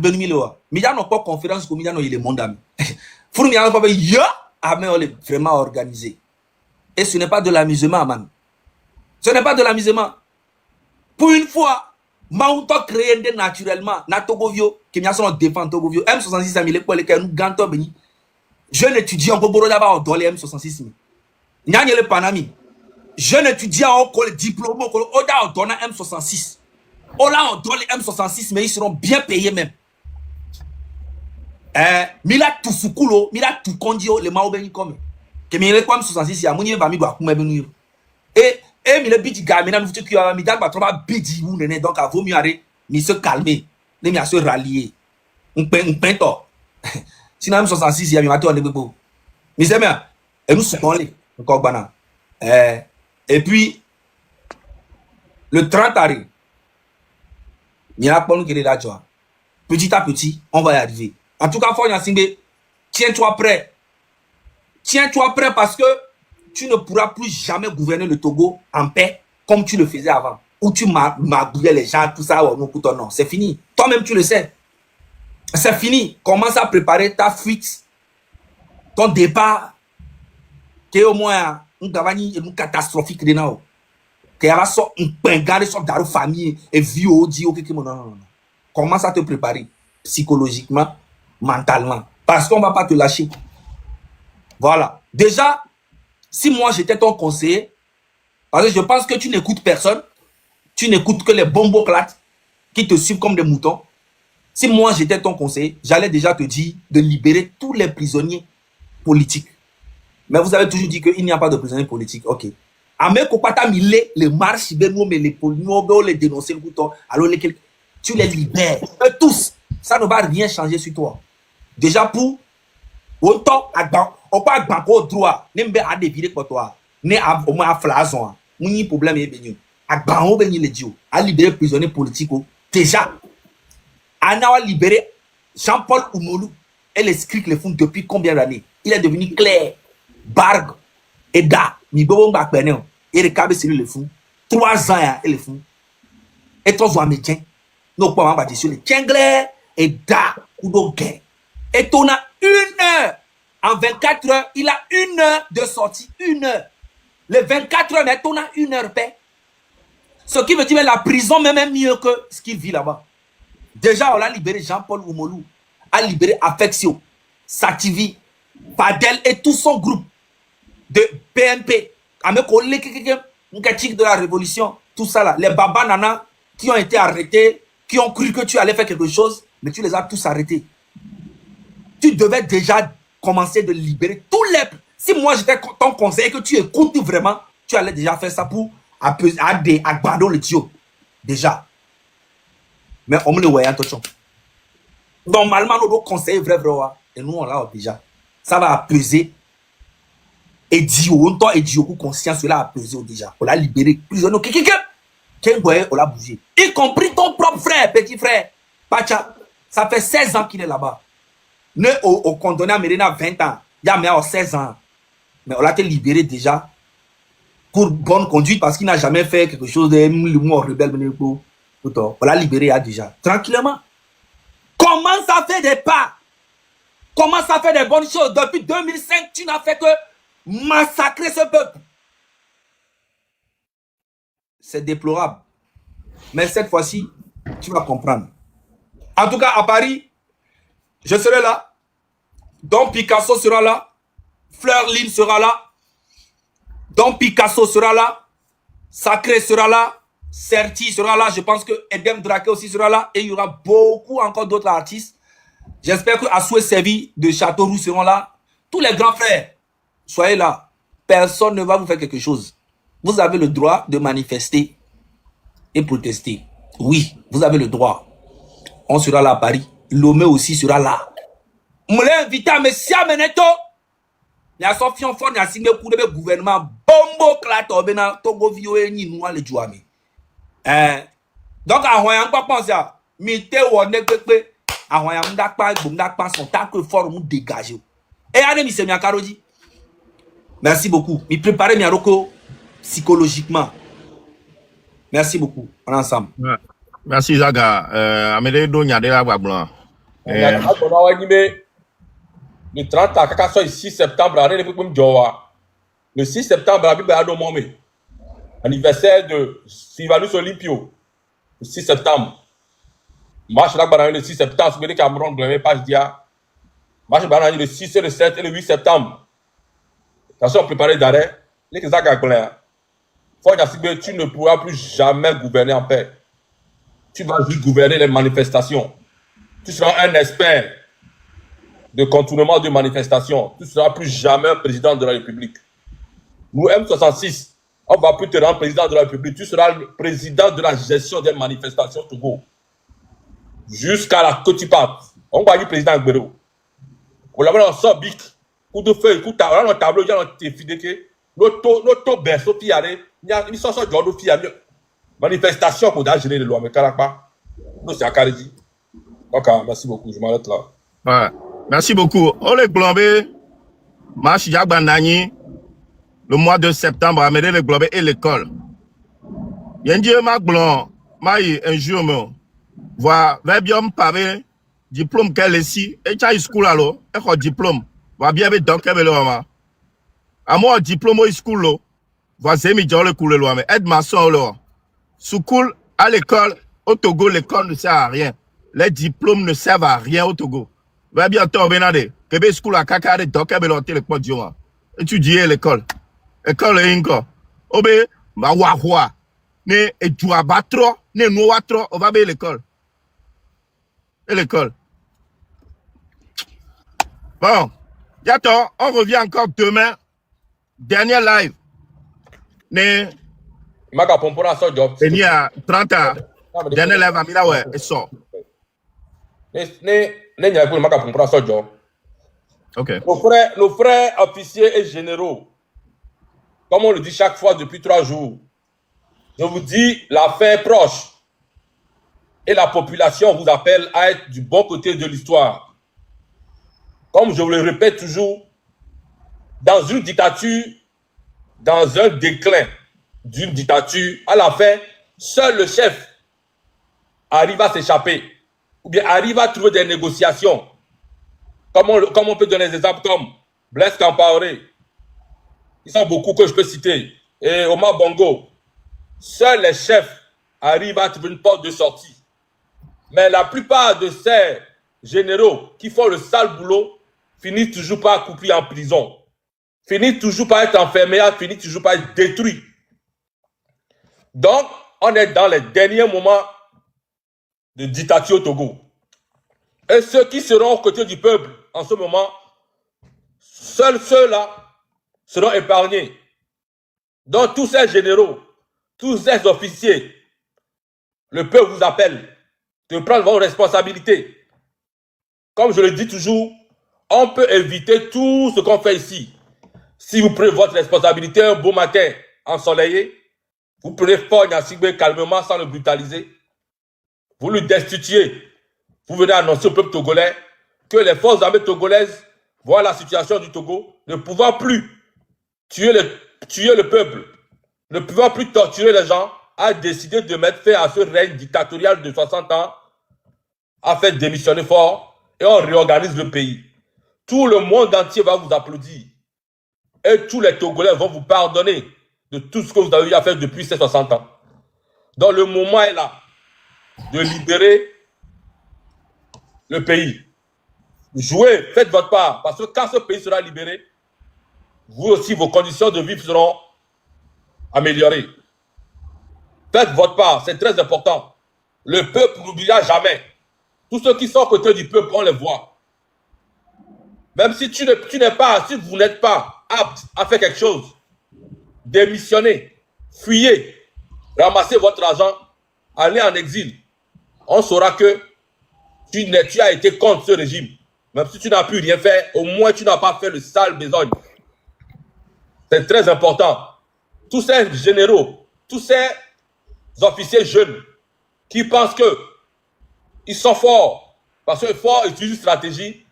Benumilo, Mida n'a pas conférence comme Mida il est mondami. Faut nous dire que yo, mais on est vraiment organisé. Et ce n'est pas de l'amusement, man. Ce n'est pas de l'amusement. Pour une fois, Maouto créé naturellement, na Togovio, qui m'a son défend Togovio, M66 a mis les poils, nous ganto beni. Jeune étudiant, on peut d'abord dans les M66. N'y le Panami. Jeune étudiant, on le diplôme, on donne M66. On là, on donne les M66, mais ils seront bien payés même. Mila tout soukulo, mila tout kondio, le maobeni comme. Que mila quoi M66, ya mouni va mi gwa kume benu. Et mila biti gamina, nous tu as mi dagba trop biti ou nene, donc à vaut mieux arrêter, mi se calmer, ne mi a se rallier. On peint to. Sinon M66, ya mi mato on est beau. Mi c'est bien. Et nous sommes les encore bana. Et puis le 30 arrive. Il y a pas nous qui est là, joie. Petit à petit, on va y arriver. En tout cas, Fonya Singbe, tiens-toi prêt. Tiens-toi prêt parce que tu ne pourras plus jamais gouverner le Togo en paix comme tu le faisais avant. Où tu magouillais les gens, tout ça, non, c'est fini. Toi-même, tu le sais. C'est fini. Commence à préparer ta fuite, ton départ, qui est au moins une catastrophique de now. Que y a un garde sur ta famille et vie au dit non. Commence à te préparer psychologiquement, mentalement, parce qu'on va pas te lâcher. Voilà. Déjà, si moi j'étais ton conseiller, parce que je pense que tu n'écoutes personne, tu n'écoutes que les bomboclates qui te suivent comme des moutons. Si moi j'étais ton conseiller, j'allais déjà te dire de libérer tous les prisonniers politiques. Mais vous avez toujours dit qu'il n'y a pas de prisonniers politiques. Ok. Ame Kopata Mille, les marches, les polygnobles, les dénoncer le bouton, alors tu les libères. Eux tous, ça ne va rien changer sur toi. Déjà pour, autant, on pas banco droit, n'aime pas dévirer pour toi, n'est au moins à flazon, n'y problème est venu. À banco béni les dieux, à libérer prisonniers politiques, déjà, à n'a libéré Jean-Paul Oumolou et les scripts les font depuis combien d'années? Il est devenu clair, Bargue, Eda, Mibo Bakbeneo. Et les câbles, c'est le fou. 3 ans, et le fou. Et toi, vous américain. Nous, pas bâtir sur les Tchenglais et Da, ou et on a 1 heure. En 24 heures, il a 1 heure de sortie. 1 heure. Les 24 heures, mais on a 1 heure paix. Ce qui veut dire que la prison même est mieux que ce qu'il vit là-bas. Déjà, on a libéré Jean-Paul Oumolou, a libéré Affection, Sativi, Padel et tout son groupe de PNP. Avec les de la révolution, tout ça là, les Baba Nana qui ont été arrêtés, qui ont cru que tu allais faire quelque chose, mais tu les as tous arrêtés. Tu devais déjà commencer de libérer tous les... Si moi j'étais ton conseiller, que tu écoutes vraiment, tu allais déjà faire ça pour abandonner le Dieu. Déjà. Mais on me le voyait en tout cas. Normalement, nous devons conseiller vrai. Et nous, on l'a déjà. Ça va peser. Et Dio, toi et Dio, conscience, cela a pesé déjà. On l'a libéré. Prisonnier, on l'a bougé. Y compris ton propre frère, petit frère. Pacha, ça fait 16 ans qu'il est là-bas. Ne au condamné à Mérina 20 ans. Il y a 16 ans. Mais on l'a été libéré déjà. Pour bonne conduite, parce qu'il n'a jamais fait quelque chose de mort rebelle. On l'a libéré déjà. Tranquillement. Comment ça fait des pas? Comment ça fait des bonnes choses? Depuis 2005, tu n'as fait que massacrer ce peuple. C'est déplorable. Mais cette fois-ci, tu vas comprendre. En tout cas, à Paris, je serai là. Don Picasso sera là. Fleur Lynn sera là. Don Picasso sera là. Sacré sera là. Certi sera là. Je pense que Edem Drake aussi sera là. Et il y aura beaucoup encore d'autres artistes. J'espère que Assoué Servi de Châteauroux seront là. Tous les grands frères. Soyez là. Personne ne va vous faire quelque chose. Vous avez le droit de manifester et protester. Oui, vous avez le droit. On sera là à Paris. Lomé aussi sera là. Je l'ai invité à Messia Meneto. Il y a son fion fort, il y a signé pour le gouvernement. Bombo Klato, Bena, Togo Vio et Ninoua le Djouami. Donc, à Royan, pas penser à Mité ou on est que à Royan, Mdakpa, son tacle fort, nous dégager. Et allez, M. Miakarodi. Merci beaucoup. Il prépare Miaroko psychologiquement. Merci beaucoup. On est ensemble. Merci, Zaga. Amédée Donya de la Blanc. Le 30 à 6 septembre, le 6 septembre, anniversaire de Sylvanus Olympio, le 6 septembre. Marche là, le 6 septembre, c'est le Cameroun, page dia. Marche le 6, le 7 et le 8 septembre. Attention, préparé d'arrêt. Les gens tu ne pourras plus jamais gouverner en paix. Tu vas juste gouverner les manifestations. Tu seras un expert de contournement de manifestations. Tu ne seras plus jamais président de la République. Nous, M66, on ne va plus te rendre président de la République. Tu seras le président de la gestion des manifestations Togo. Jusqu'à la que tu partes. On va dire président Gbero. On va avoir un sort bic. Coup de feu, coup de tableau, il y a un fidèle. Notre berceau, il y a une sorte de manifestation pour gérer les lois. Mais Karapa, nous, c'est à Karidi. Ok, merci beaucoup. Je m'arrête là. Ouais. Merci beaucoup. On est globé. Marche Jagbanani. Le mois de septembre, à le globé et l'école. Il y a un dieu, un jour, voilà, bien me parler, diplôme qu'elle est ici, et tu as une school alors, et un diplôme, va bien être donc, à moi, diplôme au school, va zémi dans le coule, mais aide ma soeur, sous cool, à l'école, au Togo, l'école ne sert à rien. Les diplômes ne servent à rien au Togo. Va bien t'en venir, que be school à caca, donc, elle est le point de étudier l'école. École est encore. Obé, ma wahwa, ne, et tu as battre, ne, nous trop, on va bien l'école. Et l'école. Bon, j'attends, on revient encore demain. Dernier live. Ne. Maga pompona so job. Il y a 30 ans. Dernier live à Milawe et sort. Ne maga pompona so job. Ok. Nos frères officiers et généraux, comme on le dit chaque fois depuis 3 jours, je vous dis, la fin est proche. Et la population vous appelle à être du bon côté de l'histoire. Comme je vous le répète toujours, dans une dictature, dans un déclin d'une dictature, à la fin, seul le chef arrive à s'échapper, ou bien arrive à trouver des négociations. Comme on peut donner des exemples comme Blaise Compaoré, ils sont beaucoup que je peux citer, et Omar Bongo. Seuls les chefs arrivent à trouver une porte de sortie. Mais la plupart de ces généraux qui font le sale boulot finissent toujours par couper en prison, finissent toujours par être enfermés, finissent toujours par être détruits. Donc, on est dans les derniers moments de dictature au Togo. Et ceux qui seront aux côtés du peuple en ce moment, seuls ceux-là seront épargnés. Donc, tous ces généraux, tous ces officiers, le peuple vous appelle de prendre vos responsabilités. Comme je le dis toujours, on peut éviter tout ce qu'on fait ici. Si vous prenez votre responsabilité un beau matin ensoleillé, vous prenez Fort Gnassingbé calmement sans le brutaliser, vous le destituez, vous venez annoncer au peuple togolais que les forces armées togolaises voient la situation du Togo, ne pouvant plus tuer le peuple, ne pouvant plus torturer les gens, a décidé de mettre fin à ce règne dictatorial de 60 ans, a fait démissionner Fort et on réorganise le pays. Tout le monde entier va vous applaudir. Et tous les Togolais vont vous pardonner de tout ce que vous avez eu à faire depuis ces 60 ans. Donc le moment est là de libérer le pays. Jouez, faites votre part, parce que quand ce pays sera libéré, vous aussi, vos conditions de vie seront améliorées. Faites votre part, c'est très important. Le peuple n'oubliera jamais. Tous ceux qui sont à côté du peuple, on les voit. Même si si vous n'êtes pas apte à faire quelque chose, démissionnez, fuyez, ramassez votre argent, allez en exil. On saura que tu as été contre ce régime. Même si tu n'as pu rien faire, au moins tu n'as pas fait le sale besogne. C'est très important. Tous ces généraux, tous ces officiers jeunes qui pensent que ils sont forts, parce que fort utilise une stratégie,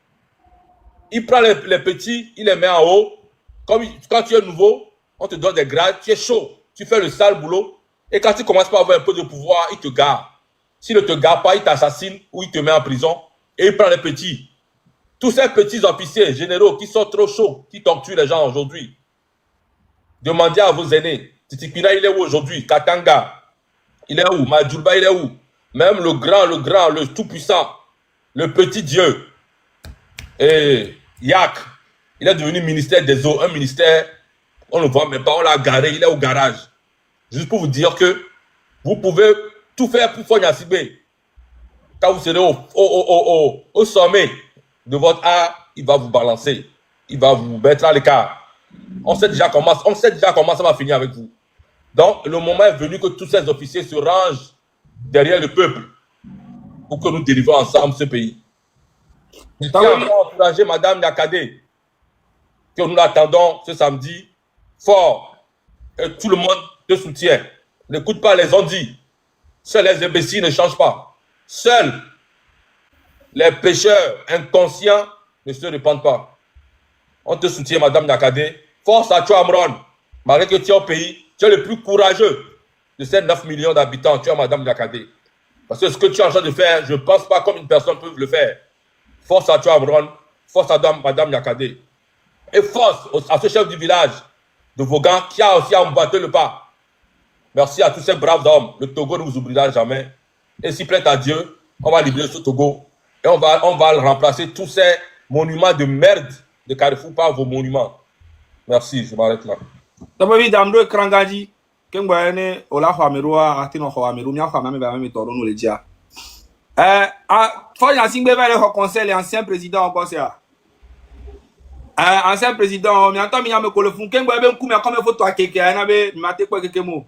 il prend les petits, il les met en haut. Comme quand tu es nouveau, on te donne des grades, tu es chaud, tu fais le sale boulot, et quand tu commences par avoir un peu de pouvoir, il te gare. S'il ne te gare pas, il t'assassine ou il te met en prison. et il prend les petits. Tous ces petits officiers généraux qui sont trop chauds, qui torturent les gens aujourd'hui. Demandez à vos aînés. Titikina, il est où aujourd'hui? Katanga, il est où? Majulba, il est où? Même le grand, le tout-puissant, le petit Dieu. Et Yak, il est devenu ministère des eaux, un ministère, on ne le voit même pas, on l'a garé, il est au garage. Juste pour vous dire que vous pouvez tout faire pour Fonya Sibé. Quand vous serez au sommet de votre art, il va vous balancer. Il va vous mettre à l'écart. On sait déjà comment ça va finir avec vous. Donc, le moment est venu que tous ces officiers se rangent derrière le peuple pour que nous délivrons ensemble ce pays. Je tiens à encourager Madame Nyakade, que nous l'attendons ce samedi fort. Et tout le monde te soutient. N'écoute pas les ondits. Seuls les imbéciles ne changent pas. Seuls les pécheurs inconscients ne se répandent pas. On te soutient, Madame Nyakade. Force à toi, Amron. Malgré que tu es au pays, tu es le plus courageux de ces 9 millions d'habitants. Tu es Madame Nyakade. Parce que ce que tu es en train de faire, je ne pense pas comme une personne peut le faire. Force à toi, Amron. Force à Madame Nyakade. Et force à ce chef du village de Vaughan qui a aussi emboîté le pas. Merci à tous ces braves hommes. Le Togo ne vous oubliera jamais. Et s'il plaît à Dieu, on va libérer ce Togo. Et on va remplacer tous ces monuments de merde de Carrefour par vos monuments. Merci, je m'arrête là. Tababi damdo krangaji kengwa ene ola khwamerua atino khwameru nya khwamame ba mame toro no leja. Fonya Singbe va le conseil ancien président encore ça. Ancien président mi anto mi nya me ko le fun kengwa be nku mi akome photo akeke na be mate kwa keke mo.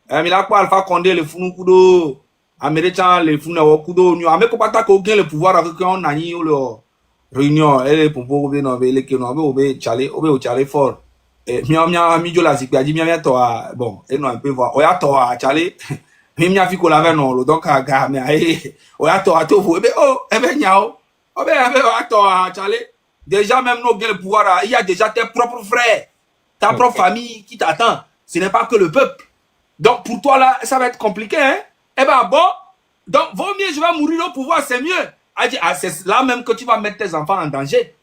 Mi la kwa Alpha Condé le funu kudo américain le funu wa kudo nyu ame ko pata ko gain le pouvoir avec on nani o le réunion ele popo be no be le ke no be obe chale fort. Mi jo la sikpe aji mi to bon e no un peu voir o ya to a chale mi fi ko la ve no lo donc aga mi ai o ya to a to fo ebe ebe nya o be o to a chale déjà même no gain le pouvoir il y a déjà tes propres frères ta propre famille qui t'attend, ce n'est pas que le peuple. Donc pour toi là ça va être compliqué hein. Eh ben bon, donc vaut mieux je vais mourir au pouvoir, c'est mieux. C'est là même que tu vas mettre tes enfants en danger.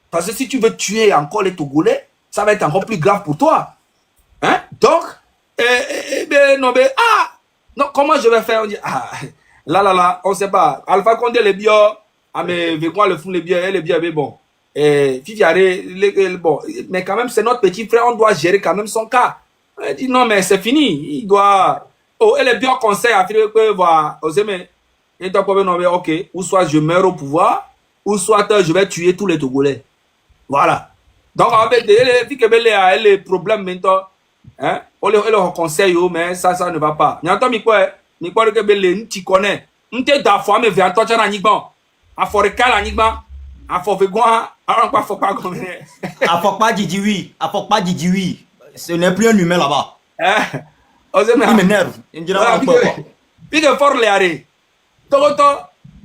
Parce que si tu veux tuer encore les Togolais, ça va être encore plus grave pour toi. Hein? Donc, non, comment je vais faire? On dit, là, on ne sait pas. Alpha Condé, les bio, mais Végoin, le fond, les bio, mais bon. Bon. Mais quand même, c'est notre petit frère, on doit gérer quand même son cas. Il dit, non, mais c'est fini. Il doit. Et les bio conseillent à faire que, voilà, mais. Et donc, ok, ou soit je meurs au pouvoir, ou soit je vais tuer tous les Togolais. Voilà. Donc, avec les problèmes maintenant, hein, on les conseille, mais ça ne va pas. Il y a un temps, tu connais, tu es d'affaires, mais vers toi, tu as un nigban. À Forecal, un nigban. À Fovegoin, à Fokpa, comme à Fokpa, dit oui. À Fokpa, dit oui. Ce n'est plus un humain là-bas. Il m'énerve. Il me dit là, puis que fort les arrêts. Togoto,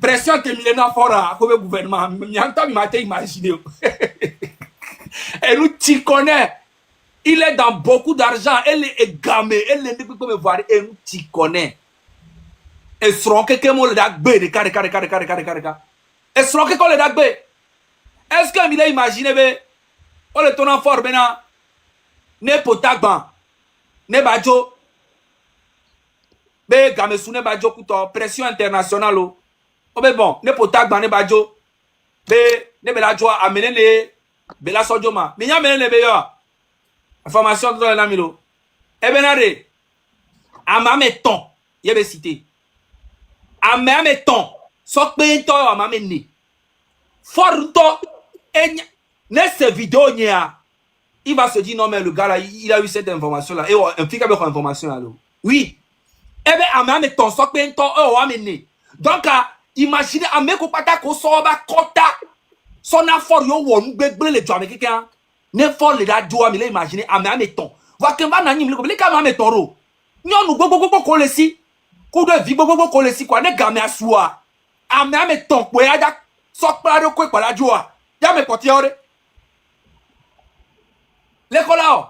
pression que Milena fora comme gouvernement. Mianta mi m'a imaginé. Et nous t'y connais. Il est dans beaucoup d'argent. Elle est égamée. Elle est depuis me voir. Et nous t'y connais. Et seront que mo le dagbe de carré. Et seront que le dagbe. Est-ce que Milena imagine be? On le tourne fort maintenant. Ne potagban. Ne badjo. Be gamesune badjo kuto pression internationale o. Obe bon, ne potagban ne badjo. Be ne bela joa amener les bela sojoma. Mais y a amener les meilleurs. Information dans la milo. E benare. Amame ton, yebe cité. Amame ton. Sok pe ton amame ne. Forto ne ce vidéo nya. Il va se dire non mais le gars là il a eu cette information là et un flic a eu information là. Oui. Eh bien, amame ton sok pe ton amene. Donc imaginez ame ko pata ko so ba kota. Son affaire yo won gbegbe le jo ame quelqu'un. Ne fort le da do ame le imaginer ame ton. Wa ken ba na nyim le ko le ka ame ton ro. Nyonu gbogbo ko le si. Ko de vi gbogbo ko le si kwa ne game asua. Ame ton po ya da sok pa ro ko pa la joa. Ya me poti ore. Le kola.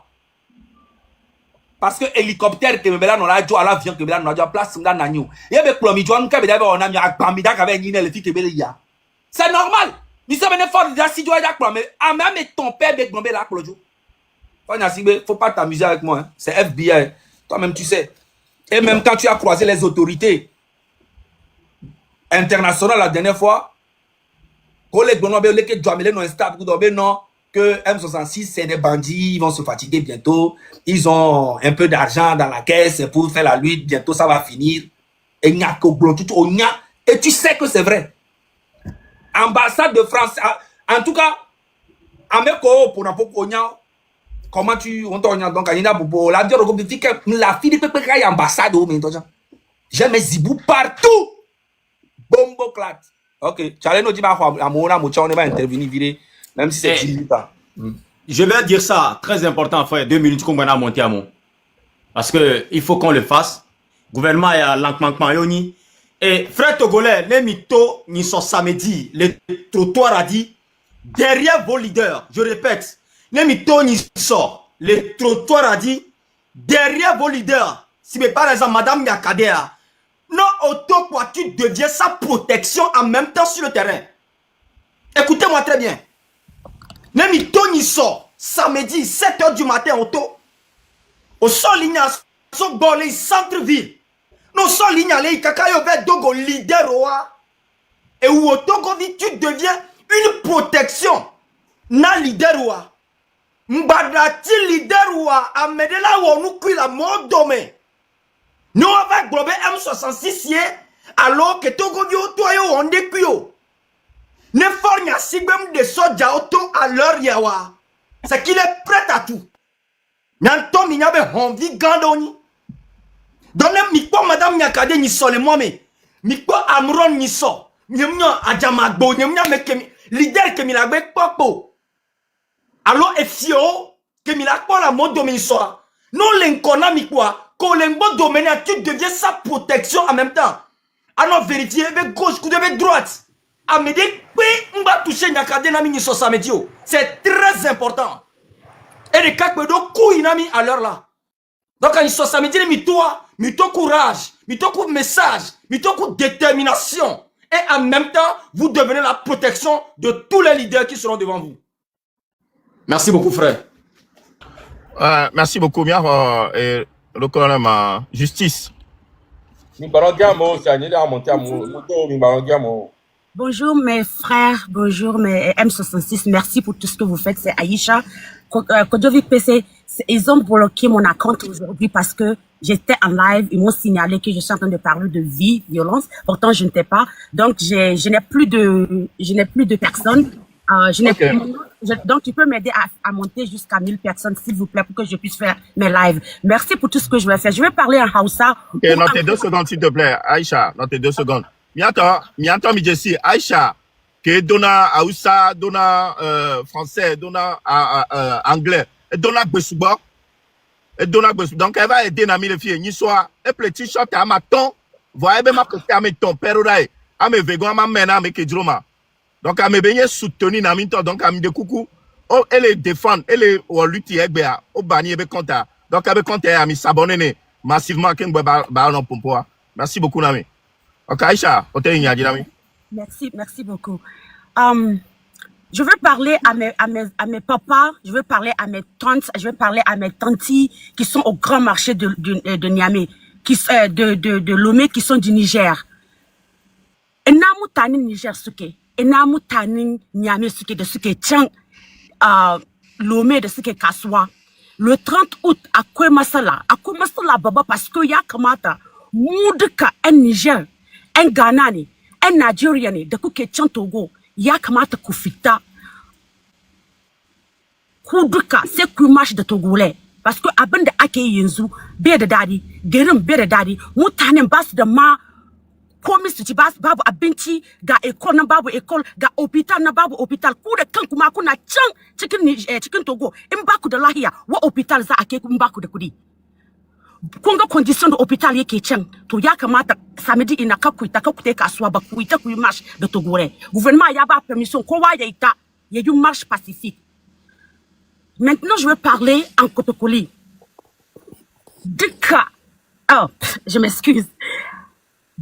Parce que hélicoptère que me bela no la jo ala avion que bela no la place nga nanyo. Ye be plomi jo nka be da be onami agbamida ka be nyine le fi ke bele ya. C'est normal. Nous sommes venus fort de si tu as mais à même ton père de Gombe là, Claudio. Faut pas t'amuser avec moi. Hein. C'est FBI. Toi-même, tu sais. Et même quand tu as croisé les autorités internationales la dernière fois, que M66 c'est des bandits, ils vont se fatiguer bientôt, ils ont un peu d'argent dans la caisse pour faire la lutte, bientôt ça va finir. Et tu sais que c'est vrai. Ambassade de France, en tout cas, comment tu donc la fille de ambassade j'ai mes zibou partout. Bombo clat. Ok, on va intervenir, même si c'est 10 minutes. Je vais dire ça, très important, frère, 2 minutes qu'on va monter à mon. Parce que il faut qu'on le fasse. Gouvernement a l'enquêtement yoni. Et frère Togolais, les mythos, ni sont samedi, le trottoir a dit, derrière vos leaders, je répète, les mythos ni sont, le trottoir a dit, derrière vos leaders, si mais par exemple, Madame Yakadea, non, auto quoi, tu deviens sa protection en même temps sur le terrain. Écoutez-moi très bien. Les mythos ni sont, samedi, 7h du matin, auto, au sol ligne, son bolé, centre-ville. Nous sommes lignalés, Kakayo va dogo leader et où Togo tu deviens une protection. Na leader Mbadati leader Amedela ou nous qui la mort domaine. Nous avons globé M66 alors que Togo vio toi yo on décuyo. Ne fornya sibem de soja auto à l'heure yawa. C'est qu'il est prêt à tout. Nanto minyabe honvi gandoni. Donne mikpo madame Nyakade ni so le moi-même. Mikpo Amron ni so. Nyemnya Adjamagbo, nyemnya mekemi. Leader ke mi la gbe popo. Alors efio ke mi la po la mode domaine so. Non l'enkona mikwa, ko l'enbo domaine tu deviens sa protection en même temps. Alors vérifier avec gauche, coup de droite. A me dit oui, on va toucher Nyakade na mi ni so samedio. C'est très important. Et les cas do coup inami à l'heure là. Donc, quand il soit samedi, mito courage, mito message, mito détermination. Et en même temps, vous devenez la protection de tous les leaders qui seront devant vous. Merci beaucoup, frère. Merci beaucoup, bien. Le colonel ma justice. Bonjour mes frères, bonjour mes M66, merci pour tout ce que vous faites. C'est Aïcha. Kodovi PC, ils ont bloqué mon compte aujourd'hui parce que j'étais en live, ils m'ont signalé que je suis en train de parler de vie, violence. Pourtant, je n'étais pas. Donc, je n'ai plus de personnes. Donc, tu peux m'aider à monter jusqu'à 1000 personnes, s'il vous plaît, pour que je puisse faire mes lives. Merci pour tout ce que je vais faire. Je vais parler en Hausa. Et notez 2 secondes, s'il te plaît, Aïcha, notez 2 secondes. Mianto Midjessi, Aïcha, que donna Hausa, donna français, donna anglais, et donna Besouba, et donna Besouba. Donc, elle va aider Nami les filles. Ni soit, et petit short à ma ton, voyez, ma posté à mes ton, peroraï, à mes végans, à ma mena, à mes kedroma. Donc, à mes beignets soutenir Nami, donc, à mes de coucou, oh, elle les défend, elle les, ou lutti, au bani, et compta. Donc, avec compte, à mes s'abonner massivement, à Ken Baron Pompoa. Merci beaucoup, Nami. Ok, Aïcha, merci beaucoup. Je veux parler à mes papas, je veux parler à mes tantes, je veux parler à mes tantis qui sont au grand marché de Niamey, de Lomé, qui sont du Niger. Enamu tani Niger suke, enamu tani Niamey suke, de suke Tchang, Lomé, de suke Kaswa. Le 30 août, à Kouemasala baba, parce que ya kamata, moudka en Niger, un Ghana ne, un Nigeria ne, da kuke can Togo, ya kamata ku fita. Ku duka sai ku marche da Togolais. Parce que abin da ake yi yanzu bai da dadi, garin bai da dadi, mutanen ba su da ma komai su ci, babu abinci, ga école na babu école, ga hôpital na babu hôpital. Ku da kanku ma kuna can cikin Togo, in ba ku da lahiya, wa hôpital za a kai ku in ba ku da kudi. Kun ga condition da hôpital yake can, to ya kamata samedi ina kakuita kasuwa ba ku ita ku yi marche da Togolais. Gouvernement ya ba permission kowa ya ita ya yi marche pacifique. Maintenant, je vais parler en Kotokoli. Duka, oh, je m'excuse.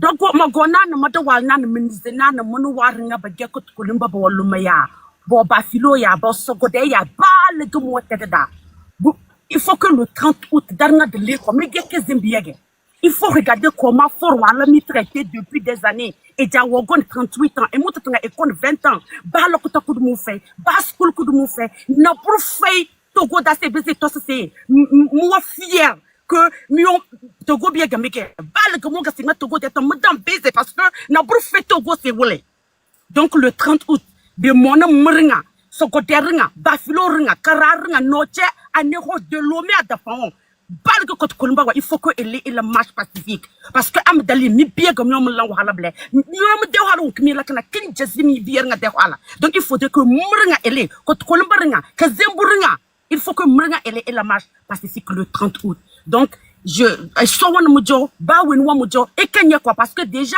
Donc, Magona, no matter what, nan, Minzina, no mono warring up a gecko to Columba Lumaya, Bobafilo, ya, Bossogodea, Bal, de Moteda. Il faut que le 30 août, dernier de l'école, mais il faut regarder comment Forwala m'y traité depuis des années. Et Jawagon 38 ans, et moi, tu as 20 ans. Balokota coup de mon fait, Baskoul coup de mon fait, n'a pas fait Togo d'assez baiser, toi, c'est moi fier que mion Togo bien gamé. Bal que mon gars, c'est Togo d'être madame baiser parce que n'a pas fait Togo, c'est volé. Donc le 30 août, de mon mringa, Sokoterenga, Bafilorenga, Kararenga, Noche, Anéro de Lomé à Dafon. Balga kot kolumba il faut que elle ait la marche pacifique parce que am dali mi bien comme ñom la wala blé ñom de walu mi la kana kin jazimi bier nga de wala donc il faut que mringa elle kot kolumba nga que zemburinga il faut que mringa elle ait la marche pacifique le 30 août donc je so wona mujo ba wen wa mujo et kenya quoi parce que déjà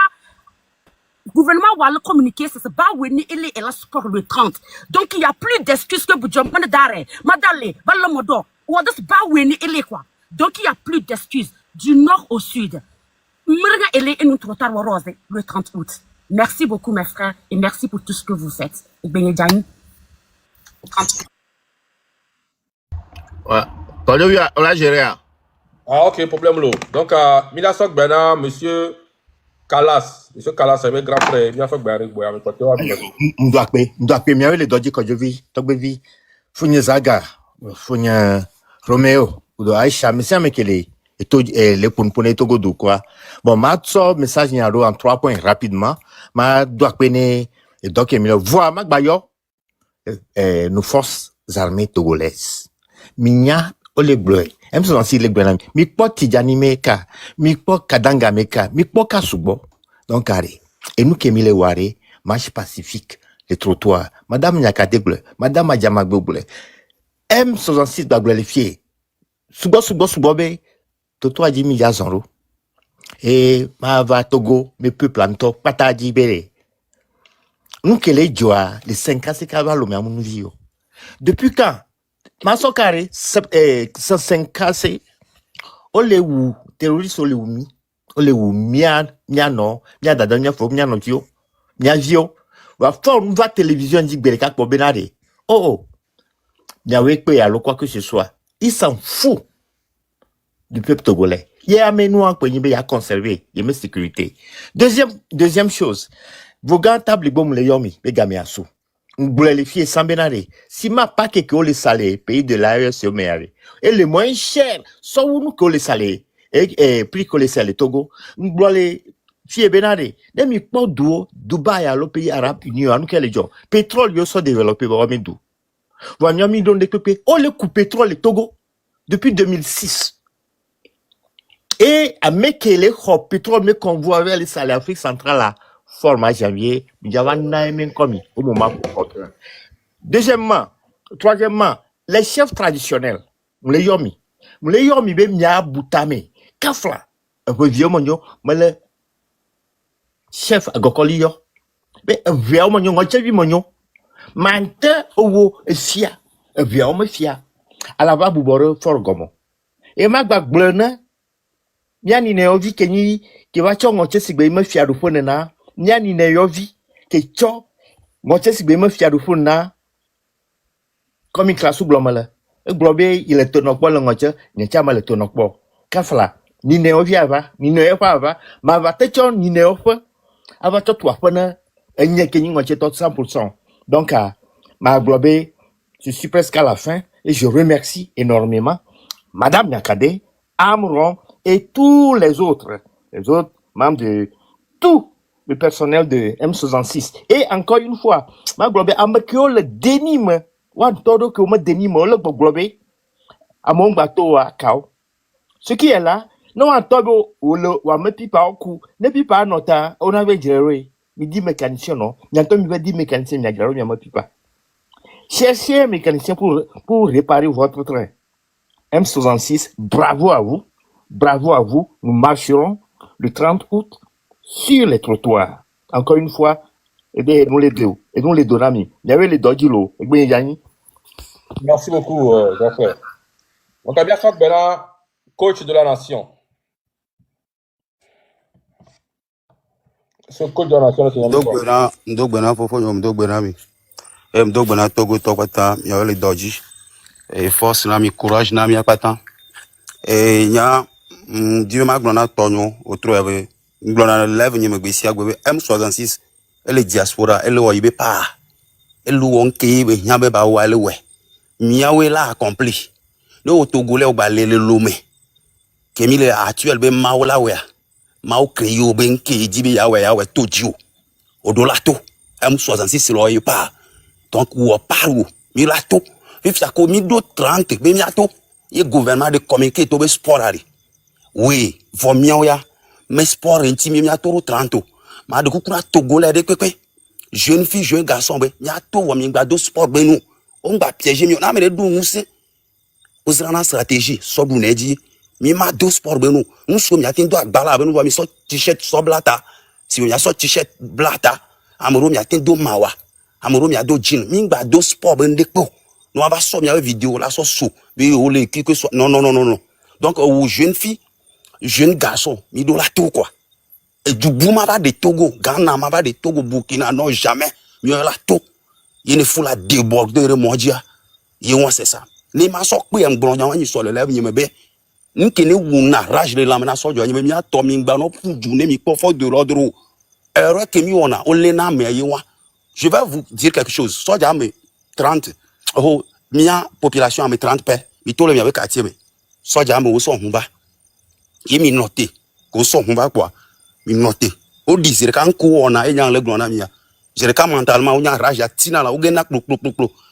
gouvernement va le communiquer, c'est pas oui il est là sport le 30. Donc il y a plus d'excuses que Boudjom Madare, Madale, Balamodo, ou à ce pas oui il est quoi. Donc il y a plus d'excuses du nord au sud. Mrga elle est une trottoir rose le 30 août. Merci beaucoup mes frères et merci pour tout ce que vous faites. Benedjani. Ouais. Quand on a géré. Ah, ok, problème là. Donc, Milasok Bena, monsieur Kalas, c'est grand frère. Milasok Bena, M'doit miawe le doji ko jovi, togbevi. Funya Zaga, funya Romeo, ou Aisha, mais c'est mekele. Et tout, les punpone togo do quoi. Bon, ma so message nyaro en 3 points rapidement. Ma doit pene, et donc, il voit, ma bayo, nos forces armées togolaises. Minya, ole bleu. Même si les bleu, mi po Tidjani meka, mi po Kadanga meka, mi po Kasubo. Donc, arrêt. Et nous qui le ware, marche pacifique, les trottoirs. Madame Nyakade bleu, Madame Adjamagbo bleu. M66 doit glorifier. Subo, be, Toto a dit milliards d'euros. Et, ma va Togo, mes peuples en to, pata di bere. Nous qui les joie, les 5 ans, c'est qu'à va l'homme à mon vie. Depuis quand? Maso carré, 105 c'est ole wu terroriste ole wu mi ole wu mia no mia dada mia fo mia no tio mia vio va forme va télévision dit beleka pour benade oh mia we pe ya lo quoi que ce soit il s'en fout du peuple togolais il a menou en penye ya conserver il met sécurité deuxième chose vos gants table bom le yomi be game aso les filles sans benare. Si ma pas que les salés, pays de l'AES au meilleur. Et le moins cher, soit nous que les salés. Et prix que les salés Togo. Nous les filles benare. Demi pas d'eau, Dubaï à le pays arabe uni, à nous quel gens. Pétrole, yo soit développé, va me d'où. Voyons, mi donne des coupés. Oh, le coup pétrole, Togo. Depuis 2006. Et à Mekele, pétrole, me convoie avec les salés Afrique centrale là. Format janvier, au moment opportun. Deuxièmement, troisièmement, les chefs traditionnels, les yomi, be mia boutame, kafla, un peu vieux monyo, mais le chef agokoli yo, mais un vieux monyo, on t'a vu monyo, mante owo fia, un vieux me fia, à la va boubore fort gomo. Et ma bak blena, miani ne ovi kenyi, qui va chongo chesigbe me fia du fonena, Nyani ne yovi ke cho moche si be me fia du funa comme une classe glomala e globé il est tonokpo le ngoche ne chama le tonokpo kafla ni ne yovi ava ni ne yofa ava ma va te cho ni ne yofa ava to toi fona enye ke ni ngoche to 100%. Donc ma globé je suis presque à la fin et je remercie énormément Madame Nyakade, Amron et tous les autres membres de tout le personnel de M66. Et encore une fois, ma globé, amakio le dénime, wan todo que me dénime, le globé, à mon bateau à Kao. Ce qui est là, non, en todo, ou le, ou me pipa au cou, ne pipa nota, on avait géré, me dit mécanicien, non, n'entend me dit mécanicien, n'a géré, me pipa. Cherchez un mécanicien pour réparer votre train. M66, bravo à vous, nous marcherons le 30 août, sur les trottoirs. Encore une fois, et nous les deux, et nous les deux amis. Il y avait les dodgilo, et bien Yanni. Merci beaucoup, Jean-Frère. Donc, Milasok Bena, coach de la nation. Ce coach de la nation, c'est un quoi? Ndogbena fofo nyom ndogbena mi. Ndogbena Togo tokata ya le doji. Force na mi courage na mi apata. Nya Dieu m'a glona tonyo autour ave glona lève nyeme gbesi agbe M66 ele diaspora ele oyibe pa ele wonke be nya be ba wa ele we miawe la accompli no togolais o ba le lomé kemi le actuel be maola we mao kreyo be nke jibe ya we todio odolato M66 lo yipa donc ou parou mi lato if ça commis d'autres 30 be miato le gouvernement de communiquer to be sport ali oui for miaoya mais sport intime mi atoro 30 ma de kukuna togolais de kwekwe jeune fille jeune garçon be mi ato wa mi gba do sport be nous on va piéger mi na me de do nuse osana stratégie so du neji mi ma do sport be nous so mi atin do agbala be nous wa mi so t-shirt so blata si mi so t-shirt blata amoro mi atin do mawa amoro mi ado jean mi gba do sport be ndekpo no va so mi a vidéo la so be o le quelque soit non donc aux jeunes filles jeune garçon mi do la tout quoi et du bouma va de Togo Ghana ma va de Togo Burkina non jamais mi la tout il ne faut la déborder de mondia y c'est ça ni ma so pe ngbon yan ni so le level me be nkene wuna rage de lamena so jo mi a to mi gba no puju ne mi po fo de rodro erreur que mi ona o le na me yi wa je vais vous dire quelque chose so ja me 30 oh mia population me 30 pe mi to le mi avec quartier me so ja me wo so hunba ye mi noté ko so hunba quoi mi noté o disire kan ko ona e jan le glona mia je le mentalement o nya rage atina la o gena klo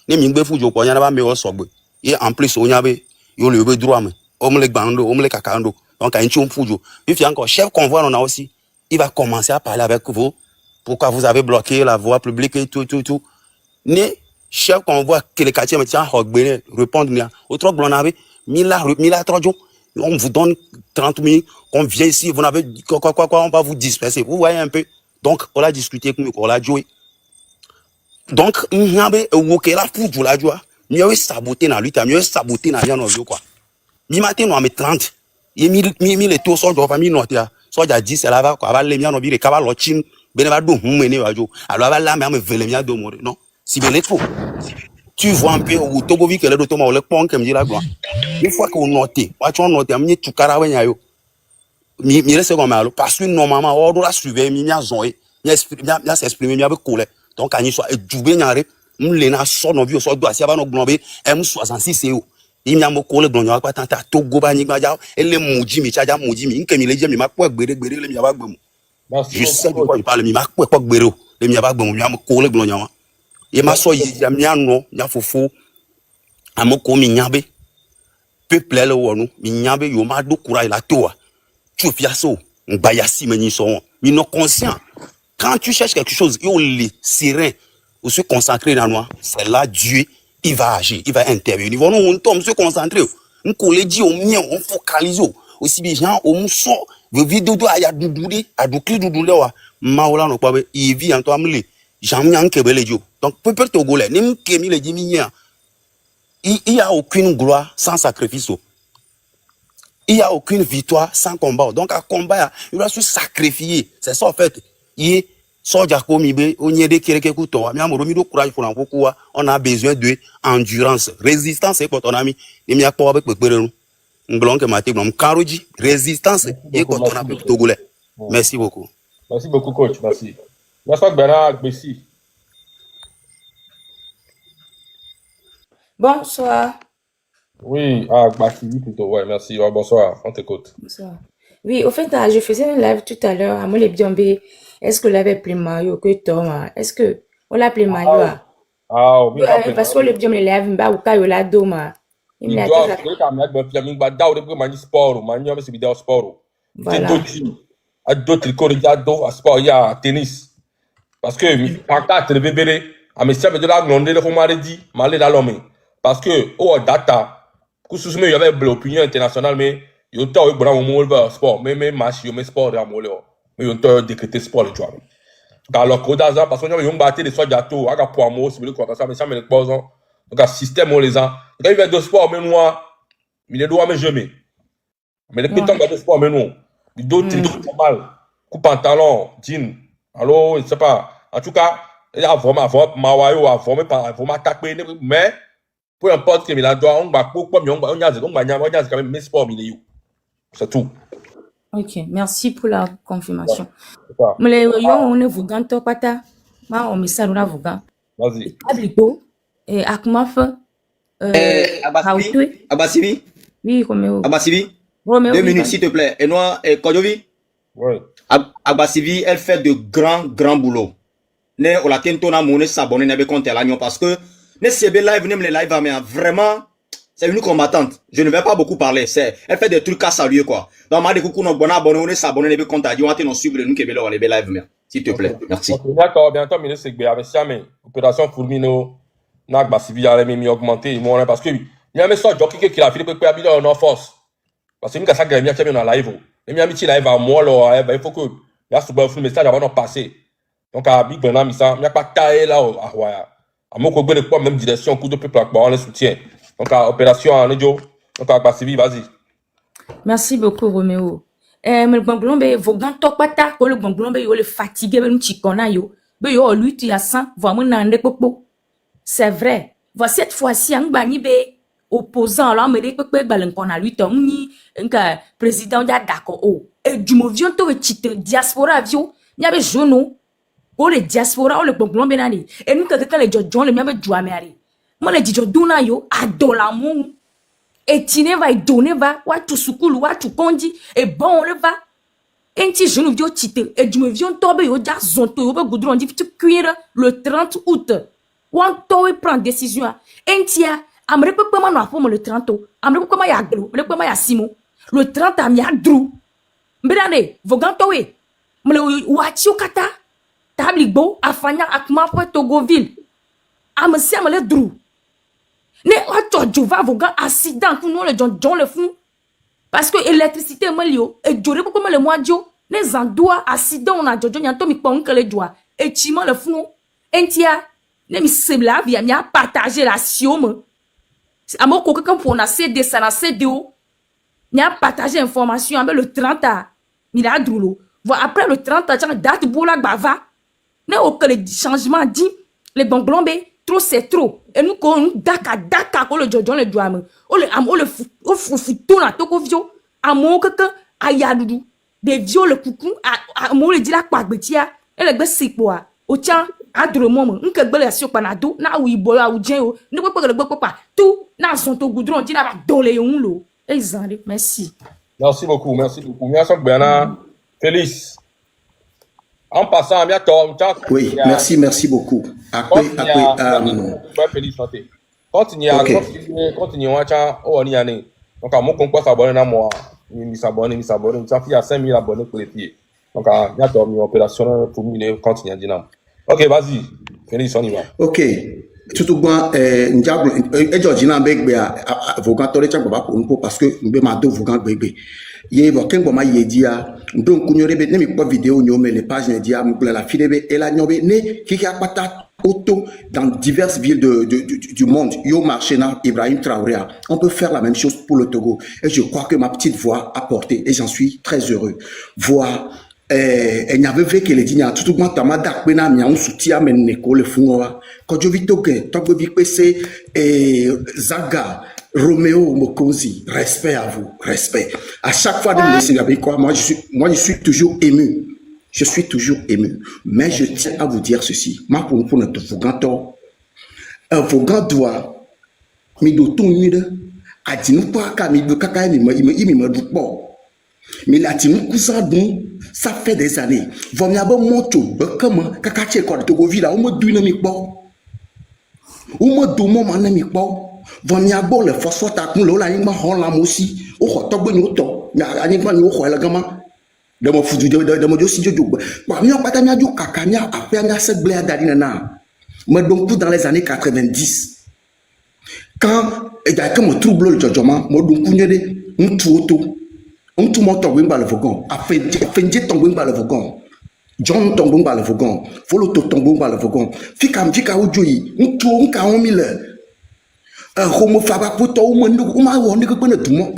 ne mi gbe fujo ko nya ba me o so gbe et en plus o nya be yo le be droit me o me le gbando o me le kakando donc un chum fujo puis encore chef convoi on a aussi il va commencer à parler avec vous pourquoi vous avez bloqué la voie publique et tout ne chef convoi que les quartiers me tient hogbe répondre nia autre glona be mila trojo on vous donne 30 000, on vient ici, vous n'avez quoi, on va vous disperser. Vous voyez un peu. Donc, on a discuté, on a joué. Donc, on a la pour la joie. On a saboté dans lui, on a saboté dans lui, quoi. Mi matin, on a mis 30. Il mis les taux, soit on mis noté, soit il y a 10, elle va, quoi, les miens, on a mis les cabales, l'ochin, ben, elle va donc, alors, là, mais, le mien, non. Si bien les taux. Tu vois un peu où Togo vit que le doto ma le pont comme dit la gloire. Une fois qu'on note, on note amni tu karawe nyayo. Mi laisse comme malo parce que normalement on doit suivre mi nya zoé, nya s'exprimer mi avec colère. Donc ani soit djoubé nyare, m'lena so no vi so do asia ba no glombe M66 e o. Il mi amo colère glonyo pa tanta Togo ba ni gbaja, ele muji mi chaja muji mi nkemi le je mi ma po gbere le mi ba gbemu. Je sais de quoi il parle mi ma po gbere le mi ba gbemu mi amo colère glonyo. Et ma so yi ya no ya fofo amoko mi nyabe peuple le wonu mi nyabe yo ma do courage la toa tu fiaso ngba ya si meni so mi non conscient quand tu cherches quelque chose yo les serein ou se concentrer dans moi c'est là Dieu il va agir il va intervenir on tombe se concentrer on coller dit au mien on focalise aussi bien gens au muso vidéo do aya dududi adukli dudule wa maola no pa il vit en toi mle Jean-Mian Kebelejo. Donc, peuple togolais, il n'y a aucune gloire sans sacrifice. Il n'y a aucune victoire sans combat. Donc, à combat, il doit se sacrifier. C'est ça, en fait. On a besoin de endurance, résistance. C'est quoi ton ami? Il n'y a pas avec résistance et quand on a peuple togolais. Merci beaucoup. Merci beaucoup, coach. Merci. N'est-ce pas, Bernard? Merci. Bonsoir. Oui, Bakivi plutôt. Ouais, merci. Ouais, bonsoir. On t'écoute. Bonsoir. Oui, au fait, je faisais un live tout à l'heure à mon Biombe. Est-ce que l'avait appelé Mario que Thomas? Est-ce que on l'a appelé Mario? Oui. Parce que le Biombe live mba ou kayo la doma. Il doit faire comme ça. Il doit dar de prendre sport, mania mais c'est vidéo sport. Voilà. D'autres corps, il y a d'autres sport, il y a tennis. Parce que par contre, le bébé, à mes chefs de la glande, le font dit, mal dans l'homme. Parce que, au data, que ce soit, il y avait l'opinion internationale, mais il y a un peu sport, mais match, il y a un sport dans le monde. Mais il y a un décrété sport, le joie. Dans le code d'azar, parce qu'on a un bâti de soins gâteaux, à pour moi, c'est le quoi, ça, mais ça, mais les posons. Donc, un système, on les a. Quand il y a deux sports, mais moi, il est droit, mais jamais. Mais les pétons, il y a deux sports, mais non. D'autres, mal. Coup pantalon, jean. Alors, je ne sais pas. En tout cas, il y a vraiment, mais peu importe que il doit, on va quand même mes sports, c'est tout. Ok, merci pour la confirmation. C'est ça. Mais on est Vougan Topata. On me ça, on a Vougan. Vas-y. Abligo, et Akmaf, Abasivi, Abasivi, oui, Roméo. Abasivi, Roméo, 2 minutes s'il te plaît. Et moi, Kodjovi, Ouais. Abasivi, elle fait de grands boulot. Ne on la tente na monnaie s'abonner n'avait compte à l'agneau parce que ne CB live ne me les live mais vraiment c'est une combattante. Je ne vais pas beaucoup parler. Elle fait des trucs à saluer quoi. Donc ma de coucou no bon abonné on s'abonner n'avait compte à dire on te suivre nous que belo les live mais s'il te plaît. Merci. D'accord, bientôt mais c'est que avec ça mais opération Fulmino n'a pas si bien mais augmenter moi parce que il y a même ça jockey qui a fait peut habiller en force. Parce que nous ça gagne bien dans live. Et mi amitié live à moi là il faut que là ce bon message avant de passer. Donc à Big Ben Amisa, il n'y a pas taillé là à Roya. À mon côté de quoi même direction coup de peuple on le soutient. Donc à opération en Ejo, donc à Bassivi, vas-y. Merci beaucoup, Roméo. Mais le Banglombe, Vougan Topata, le Banglombe, il est fatigué, ben chikona yo. Ben yo lui tu as 100, vraiment n'ande popo. C'est vrai. Voilà cette fois-ci un bani be opposant là me dit que balenkona lui tongni un président ya d'accord. Oh, et du movion to chite diaspora vio, n'y avait jono. Oh le diaspora, oh le Banglombe nani. Et nous quand les John le même joie mari. Moi le dijo dona yo adola mon. Et tine va donner va, wa tu sukulu, wa tu kondi, et bon le va. Et ti je nous viens tite, et du me viens tomber yo ja zonto yo be goudron dit tu cuire le 30 août. Wan to prend décision. Et ti a amre pe ma no afo le 30 août. Amre pe ma ya glo, le pe ma ya simo. Le 30 am ya dru. Mbirane, voganto we. Mle wa ti okata. Tabligbo afanya akma po Togoville. Am si am le dru. Ne oto va voga accident pour nous le John le fou parce que électricité malio et jore pour le mois dio ne zandoa accident on a jojo nyanto mi pon que le doigt et chima le fou entia ne mi sebla via mi a partager la siome amoko quelqu'un pour na CD ça na CDO ni a partager information avec le 30 a mi la drulo voilà après le 30 a date bola bava ne aucun changement dit les Banglombe trop c'est trop et nous qu'on daka ko le jojo le doigt o le futu na to ko vio amo keke ayadudu de vio le coucou amo le dit la kwagbetia et le gbe sipo a o tia adromo mo nke gbe le si opanado na wi bola o jen o ne ko le gbe pa tout na son to goudron dit na ba dole yon lo ezan merci. Merci beaucoup, merci beaucoup. Merci Bernard. Félix. En passant, oui, merci beaucoup. Continue à donc à mon concours s'abonner à moi. Il s'abonne. Ça fait à 5000 abonnés pour les pieds. Donc à bientôt, une opération pour nous continuer à dire. Ok, vas-y. Félix, on y va. Ok. Surtout bon, Ndiablo, et Georgina Begbe a vogan tole chak baba pour parce que nous ma do vogan bebe. Yé bo ken bo ma yedia, donc kunyore be ne mi po vidéo nyome les pages media mu la filebe et la nyobe ne ki a pata auto dans diverses villes du monde. Yo marché na Ibrahim Traoré. On peut faire la même chose pour le Togo et je crois que ma petite voix a porté et j'en suis très heureux. Voix il n'y avait vu que les dignes tout le monde t'a dak pena mi on soutien men neko le funwa quand je vis toke togbo bi pc et Zaga Roméo Mokonzi, respect à vous, respect. À chaque fois de me laisser avec quoi, moi je suis toujours ému. Je suis toujours ému. Mais je tiens à vous dire ceci. Ma pour notre Voganto, un Vogan doit mi do tunide a dinu pa ka mi do kaka mi me do po. Mais la timu kusa don ça fait des années. Vom ya ba moto ba kama kaka che ko to go villa o mo du na mi po. O mo do mo ma na mi po. Vom ya bo le fo so ta kun lo la yin ma hon la mo si. O ko to gbe ni o to. Ya ani gba ni o ko la gama. De mo fudu de mo jo si jo gba. Pa mi o pata mi aju kaka mi ape mi ase gble adari na. Mais donc dans les années 90. Quand il y a comme trouble le jojoma, mo donc kunyede ntu auto. On tout monde tombe dans le wagon. A fait tomber dans le wagon. John tombe dans le wagon. Follow to tombe dans le wagon. Fika ojoyi. On tout on ka 1000. homo fa ba poto o mendo o ma wo ne ko na tumo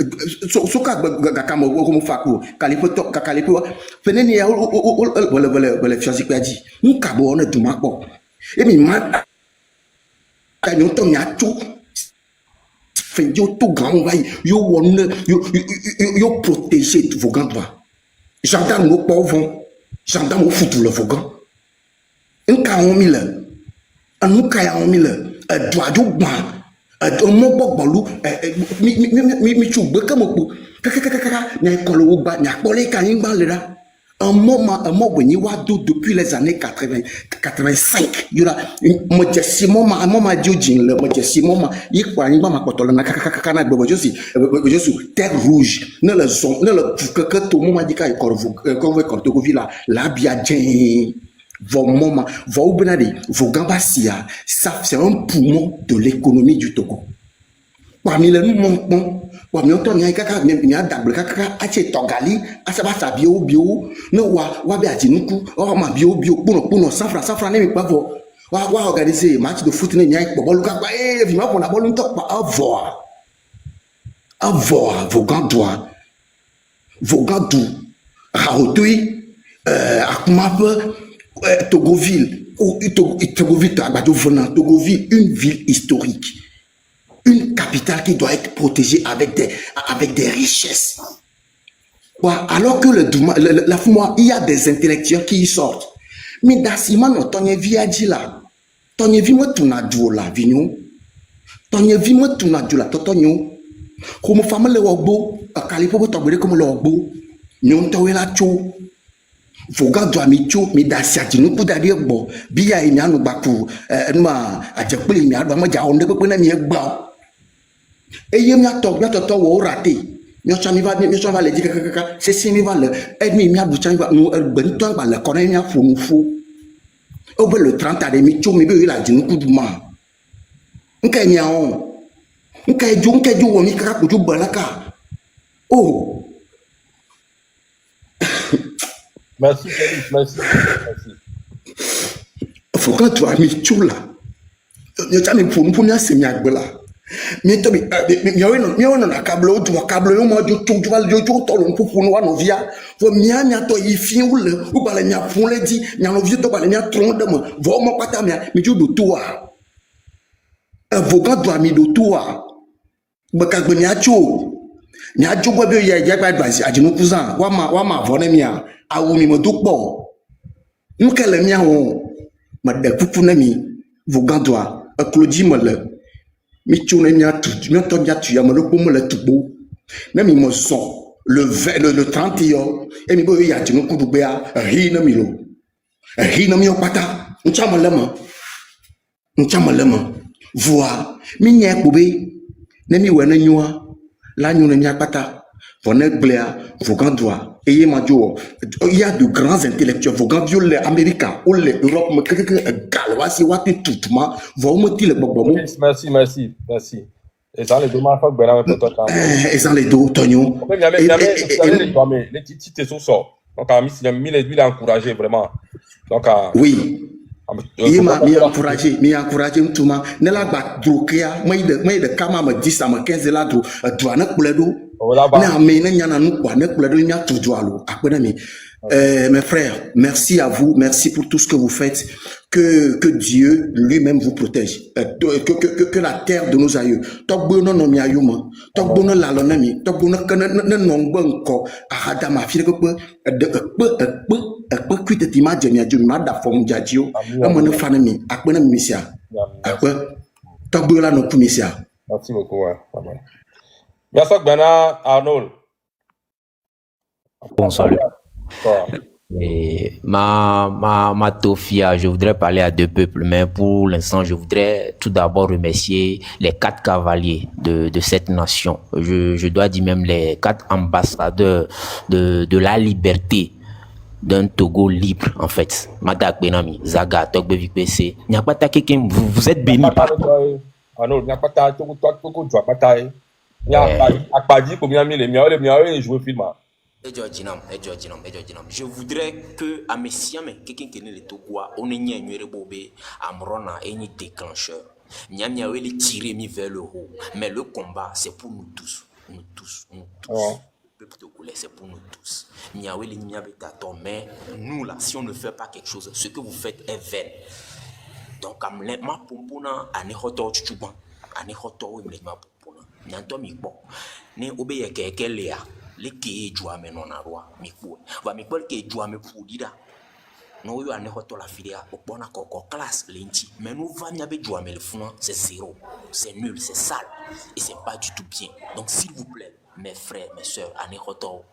so ka ga ka mo homo fa ko kalipo to ka kalipo feneni ya wala fiazi kwa di nka bo na tuma po e mi ma ka nyo to nya chu fait yo tout grand vai yo won yo protéger vos gants droits gendarme no pauvre gendarme foutu le vos gants nka on mi le anuka ya on mi le droit du gban mo gbogbo mi chu gbe kamo po kaka na ikolo wo gba na pole kan yin gba le ra un moment ni wa do depuis les années 85 yura mo je si moment diojin le mo je si moment yi kwa yin gba ma potolo na kaka na gbo je suis terre rouge ne le son ne le que tout moment di ka ikoro ko to villa la bia djen vos moments, vos benadi, vos gambasia, ça c'est un poumon de l'économie du Togo. Parmi les nous, parmi autant n'y a kaka n'y a d'abord kaka ache togali, asaba sa bio no wa be atinuku, oh ma bio puno safra ne me pas vo. Wa organiser match de foot ne n'y a bolo kaka vima pour la bolo tok pas avoir vos gants droits, vos gants doux, raotui, akumapa Togoville, Togoville, une ville historique, une capitale qui doit être protégée avec des richesses. Alors que il y a des intellectuels qui y sortent. Mais dans ce moment, ton vie dit là, ton vie moi tu n'as la vignon, ton vie moi tu n'as la totonio, comme femme le wogbo, calipo tobere comme le wogbo, nyon tawela cho. Voga doit mi cho mi da siati no ku da de gbo bi ya emi anu gba ku ma ajepele mi adu ma ja onde pepe na mi gba eye mi ato wo raté mi cha mi va le di kaka c'est si mi va le mi adu cha mi va no ben to ba le kono mi afo mu fo o be le 30 ade mi cho mi be la di no ku du ma nka mi awon nka ju wo mi kaka ku ju balaka oh. Merci, Félix, merci. Faut que tu as mis tout là. Tu as mis pour nous, c'est bien là. Mais tu as na câble, tu as câble, moi, tu vas le jour, tu as le pour nous, nous via. Faut bien, toi, il finit ou le, ou pas le mien, pour le dit, il y a un vieux, tu vas le mien, tronc de moi. Vois moi pas ta mien, mais tu dois toi. Avocat doit mis de toi. Bakak beniacho. Niacho kwa be ya kwa advice, ajinu cousin, wa ma vone mia. Awu mi mo dukpo nkele mi awon ma de pupu na mi vogandwa aklodi mo le mi tune mi atu mi to ja tu ya mo lo po mo le tupo na mi mo so le 30 yo e mi bo ya tinu kudu be a ri na mi o pata nchama lema voa mi nye pobe na mi we na nyua la nyu na mi apata vone glea vogandwa. Il y a de grands intellectuels, vos grands les Américains ou les Europe, mais galois, si vous êtes tout le monde, vous me dites le bon. Merci. Et ça, les deux marques, ben, et ça, les deux, Tonio. Les titres sont sortis. Donc, il a encouragé vraiment. Donc, oui. Il m'a encouragé, tout le monde. Ne la bat droquea, moi, de Kama me dit ça, me 15 là, douane pour les deux. Mes frères, merci à vous, merci pour tout ce que vous faites. Que Dieu lui-même vous protège. Que la terre de nos aïeux. Merci beaucoup. Merci Bernard Arnold. Bon, salut. Et ma Tofia, je voudrais parler à deux peuples, mais pour l'instant, je voudrais tout d'abord remercier les 4 cavaliers de cette nation. Je dois dire même les 4 ambassadeurs de la liberté d'un Togo libre, en fait. Madak Benami, Zaga, Togbe VPC. Il n'y a pas de quelqu'un, vous êtes bénis par... Arnold, il n'y a pas de Togo, tu vas pas tailler. Il y a pas dit combien les miens jouent au film. Je voudrais que à mes siens, quelqu'un qui est le Togo, on ait un bobé, amrona et ni déclencheur. Niamia les tirer mis vers le haut. Mais le combat, c'est pour nous tous. Nous tous. Ouais. Le peuple togolais, c'est pour nous tous. Niawe les niabetaton. Mais nous là, si on ne fait pas quelque chose, ce que vous faites est vain. Donc, ma pompona, anehoto chuchuban. Anehoto, ma pompona. Nyanto mi bon. Ne obeye keke lea. Le ke joua me non arwa. Mi pou. Va mi pol ke joua me pou dida. No yo anehoto la filia. Opona koko classe lenti. Mais nous va miabe joua me le founan. C'est zéro. C'est nul. C'est sale. Et c'est pas du tout bien. Donc, s'il vous plaît, mes frères, mes soeurs, anehoto.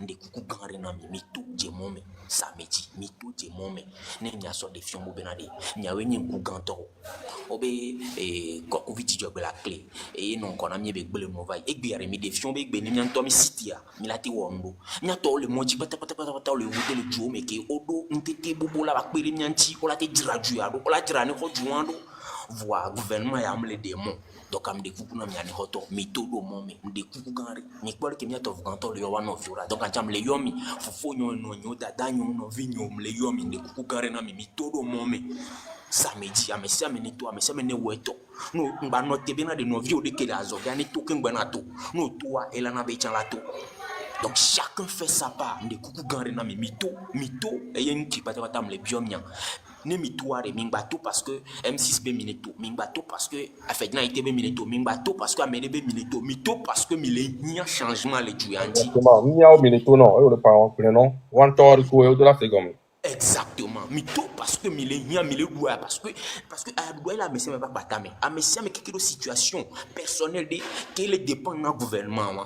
Nde kuku ganre na mi mito jemome samedi mito jemome ne nya so de fion benade nya we nyin ku ganto obe ko viti job la clé e non kona mi be gbele no vai egbe yare mi de fion be gbe ni nya to mi sitia mi lati wondo nya to le moji pata le wote le jo me ke odo ntete bobo la ba pere nya nti o la te diraju ya do o la dira ne ko juando voir gouvernement ya amle démon. Donc am de kuku na mi ani hoto mi todo momi de kuku ganre ni kwal ke mi atov ganto le yowa no fiora donc anjam le yomi fofo nyo no nyo dada nyo no vinyo le yomi de kuku ganre na mi todo momi samedi amesi ameni to amesi ameni weto no ngba no tebe na de no vi o de kele azo gani to ke ngba na to no to a ela na be chan la to. Donc chacun fait sa part de kuku ganre na mi mito et yen ki pata pata le biom nya ne mitoare mingbato parce que M6 be minito mingbato parce que afedna ite be minito mingbato parce que amene be minito mito parce que mile nya changement le tuandi Exactement. Mia o minito non, le parent prénom. One tor ko e de la seconde. exactement mito parce que mile nya mile doit parce que doit la monsieur pas batame a monsieur mais quelque situation personnelle de qu'elle dépend du gouvernement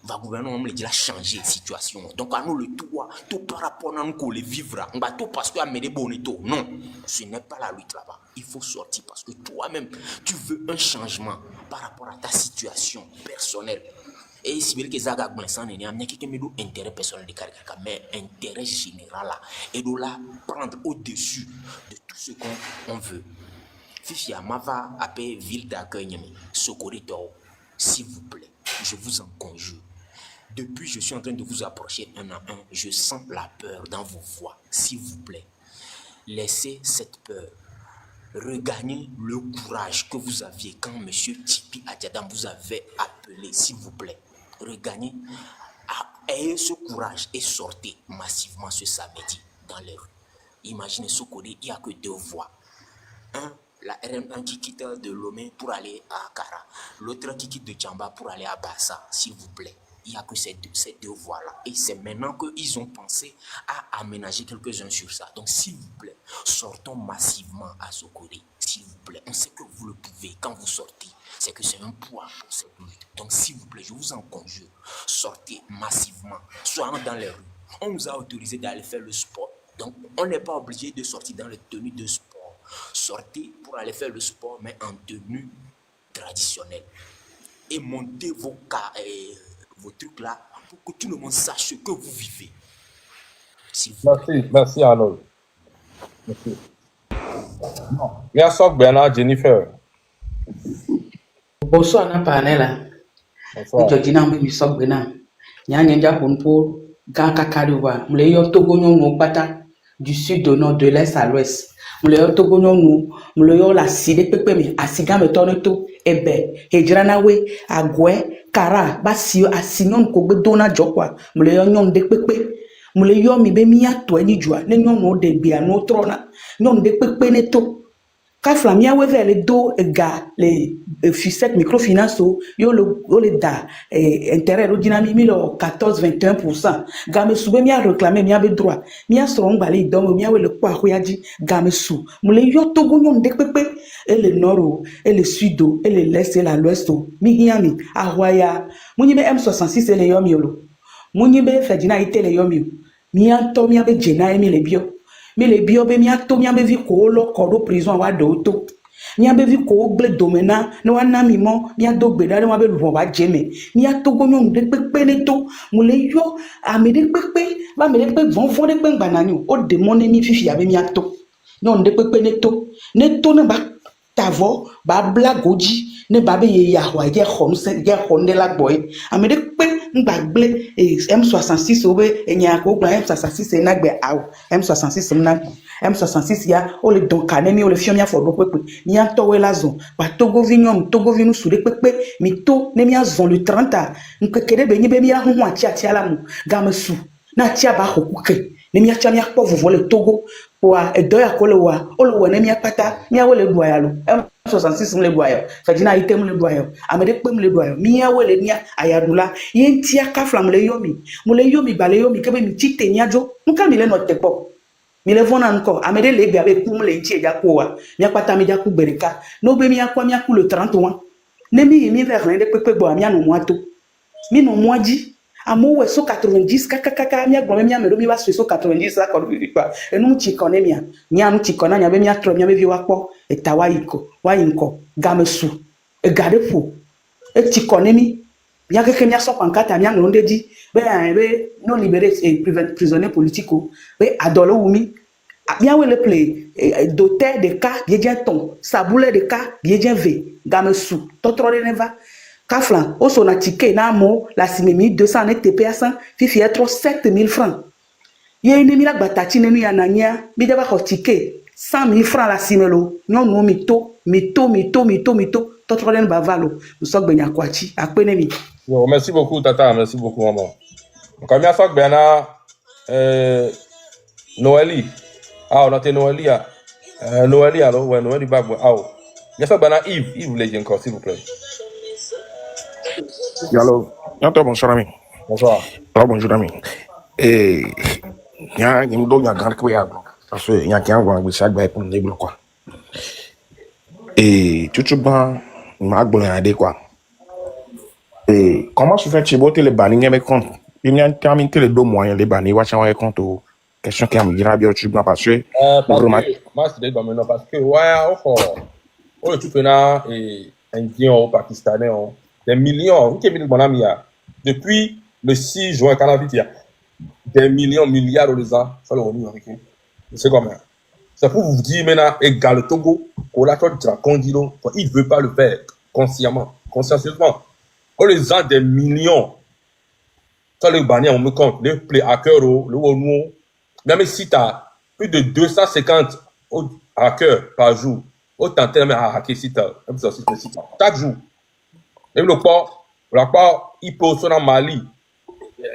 va gouvernement me dit la changer situation donc à nous le tout par rapport à nous qu'on le vivra on va tout parce que à mener bonito non ce n'est pas la lutte là-bas il faut sortir parce que toi-même tu veux un changement par rapport à ta situation personnelle et si bien que zaga glançant n'est amené quelqu'un me do intérêt personnel de caractère mais intérêt général là et de là prendre au-dessus de tout ce qu'on veut Fifi Amava appelle ville d'accueil Niamey Sokorito s'il vous plaît je vous en conjure. Depuis, je suis en train de vous approcher un à un. Je sens la peur dans vos voix. S'il vous plaît, laissez cette peur. Regagnez le courage que vous aviez quand M. Tipi Adjadam vous avait appelé. S'il vous plaît, regagnez. Ayez ce courage et sortez massivement ce samedi dans les rues. Imaginez ce côté, il n'y a que deux voies. La RM1 qui quitte de Lomé pour aller à Akara. L'autre qui quitte de Djamba pour aller à Bassa, s'il vous plaît. Il n'y a que ces deux voies-là. Et c'est maintenant qu'ils ont pensé à aménager quelques-uns sur ça. Donc, s'il vous plaît, sortons massivement à Sokori. S'il vous plaît, on sait que vous le pouvez. Quand vous sortez, c'est que c'est un poids pour cette lutte. Donc, s'il vous plaît, je vous en conjure, sortez massivement. Soyons dans les rues. On nous a autorisé d'aller faire le sport. Donc, on n'est pas obligé de sortir dans les tenues de sport. Sortez pour aller faire le sport, mais en tenue traditionnelle. Et montez vos trucs là pour que tout le monde sache ce que vous vivez. Merci Arnold. Merci. Merci Bernard Jennifer. Bonsoir na panela. Bonsoir. Georgina mbi sok bena. Nyanya nja ponpo ganka kariwa. Mle yo togo no bata du sud au nord de l'est à l'ouest. Mle yo togo no mle yo la side pepe mi asiga me toneto ebe hejrana we agwe kara basi asinyon ko gbe dona jokwa mle yo nyon de pepe mle yo mi be mi ato eni jua ne nyon no de bia no trona nyon de pepe ne to ka flamia we vers do ga le FISEC microfinance yo le da intérêt ro dinami mi lo 14-21% ga me sube mi a réclamer mi a be droit mi a so ngbale don mi a we le kwa hoyaji ga me su mle yo togo nyon de pepe et le nord et le sud et le l'est et l'ouest mi hiami ahwaya munyi be M66 le yomi lo munyi be fedina ite le yomi mi anto mi a be jena mi le bio mais les bio be mi ato mi abe vi ko lo ko do prison wa do to mi abe vi ko gble domena no wana mi mo mi ado gbe dare wa be lu wa jeme mi ato go nyon de pepe ne to mo le yo ame de pepe ba me de pepe von de pe ngba nani o de mo ne mi fifi abe mi ato nyon de pepe ne to ne ba tavo ba blagoji ne ba be ye ya wa je khonde la boy ame de pepe ngbagle M66 obe enya ko gba M66 na gbe aw M66 na M66 ya o le don kanemi o le fiomia fo do pepe mi an to we la zon ba togo vi nu su de pepe mi to ne mi azon le 30 nkekede be nyi be mi ahun ati ala mu ga me su na ti aba hokuke ne mi acha mi akpo vovo le togo wa edo ya ko le wa o le wo ne mi apata mi awe le do aya lo M66 mu le do aya fajina ite mu le do aya amede pe mu le do aya mi awe le ni ayadula ye ntia ka flam le yomi ba le yomi kebe mi tite ni ajo nka mi le no tepo mi le vona nko amede le bia be kum le ntie ja ko wa mi apata mi ja ku bereka no be mi akwa mi aku le 31 ne mi vers l'un de pepe bo mi anu moato mi no moaji amo we so 90 kaka mi agbo mi amedo mi ba so 90 la ko bi pa enu chi kone mi anu chi kona nya be mi atro mi vi wa po etawa iko wa inko gamesu e gadepo e chi kone mi ya keke mi aso pankata mi anu ndeji be no libéré prisonnier politico be adolo wumi bien we le play d'auteur de cas bien ton saboule de cas bien ve gamesu totro de neva Kaflan, au son ticket, na mo, la simemi 200 net TPA fifi trop 7000 francs. Yé une mila batati nenu ya nanya, bidaba ko ticket 100 000 francs la simelo. Non non mito, totro den bavalo. Nous sommes benya kwachi, akpene mi. Yo, merci beaucoup, Tata. Merci beaucoup, maman. Comme il y a Noélie. Ah, on a été Noélie. Noélie, alors, ouais, Noélie, bah, ah, il y a Yves. Yves, les gens, s'il vous plaît. Allô, bonsoir ami. Bonsoir. Alors, bonjour ami. Et il y a une grande couille parce que il y a qui a un sac pour nous débloquer quoi. Et tout le monde m'a bolé quoi. Et comment se fait chiboter les bannis avec compte? Il y a terminé les 2 mois les bannis watch en compte aux questions qui me dira bien tu parce que moi c'est maintenant parce que ouais on tout pena et indien ou pakistanais des millions, depuis le 6 juin, il y a des millions, milliards de gens, ça le revenu américain. C'est comme ça. C'est pour vous dire maintenant, égal le Togo, il ne veut pas le faire consciemment, consciencieusement. On les a des millions. Ça le bannière, on me compte, les play hackers, le ONU, même si tu as plus de 250 hackers par jour, autant de hacker si tu as chaque jour. Même le port, il peut aussi en Mali.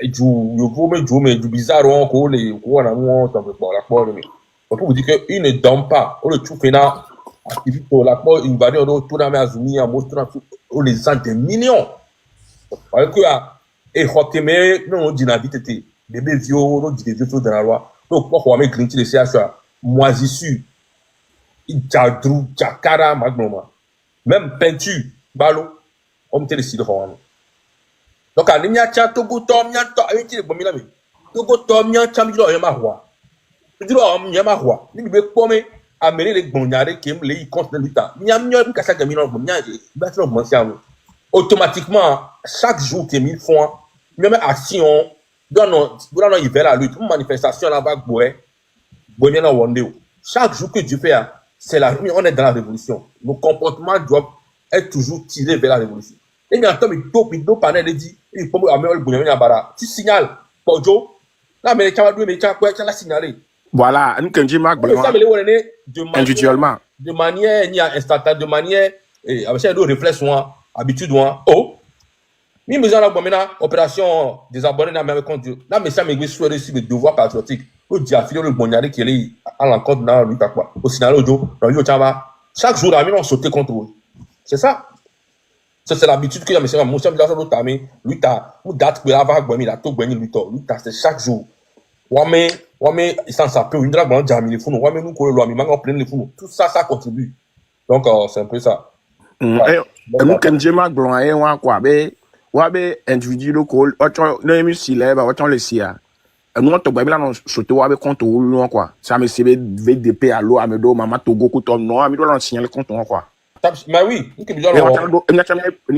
Du bizarre, on les pour vous dire qu'il ne donne pas. On le trouve maintenant. La port, une barrière, on les a des millions. Parce que, et Hokeme, non, on dit la vite, bébé vieux, on dit des vieux dans la loi. Donc, pourquoi on met Grinty les CH, moisissure, Djadrou, Djakara, Magnoma. Même peinture, ballot. On me décide de faire. Donc, à l'imia tcha Togo tom nya to avec les bomila mi. Togo tom nya cham jilo yama roi. Jilo yama roi. Ni be pomé amélé les bonyare qui me les compte de l'État. Nyam nyam ka chaque minute bon nya ba trop bon siamo. Automatiquement chaque jour que 1000 francs, même action dans hiver la lutte, une manifestation là bas boé. Bonya na wondé. Chaque jour que Dieu fait c'est la on est dans la révolution. Nos comportements doivent être toujours tirés vers la révolution. Et il entend il doit panel dit il faut améliorer le bonheur bara. Tu signales Pojo. Là mais tu la signaler. Voilà, nous quand Marc individuellement de manière ni instantanée de manière et avec des réflexes habitude oh. Mi me la maintenant opération désabonner na même compte. Là mais ça me dit sur le devoir patriotique. Au dia filer le bonheur qui est à l'encontre dans lui quoi. Au signaler Ojo, dans lui chaque jour la on sauter contre eux. C'est ça. Ça, c'est l'habitude que j'ai, mon chef de l'autre ami, lui, t'as, ou date, pour avoir gagné, la tout gagné, lui, t'as, c'est chaque jour. Wame, il s'en s'appelle, une drague, on jamie les fous, wame, nous, qu'on le loin, mais on plein les fous. Tout ça, ça contribue. Donc, c'est un peu ça. Et nous, quand j'ai ma blanc, quoi, wabe, individu local, autant, le si lève, autant le sia. Nous, on te voit bien, on saute, wabe, compte, ou, quoi. Ça me servait VDP à l'eau, à me do, maman, Togo, couton, non, à me do, on signale compte, quoi. Mais oui, il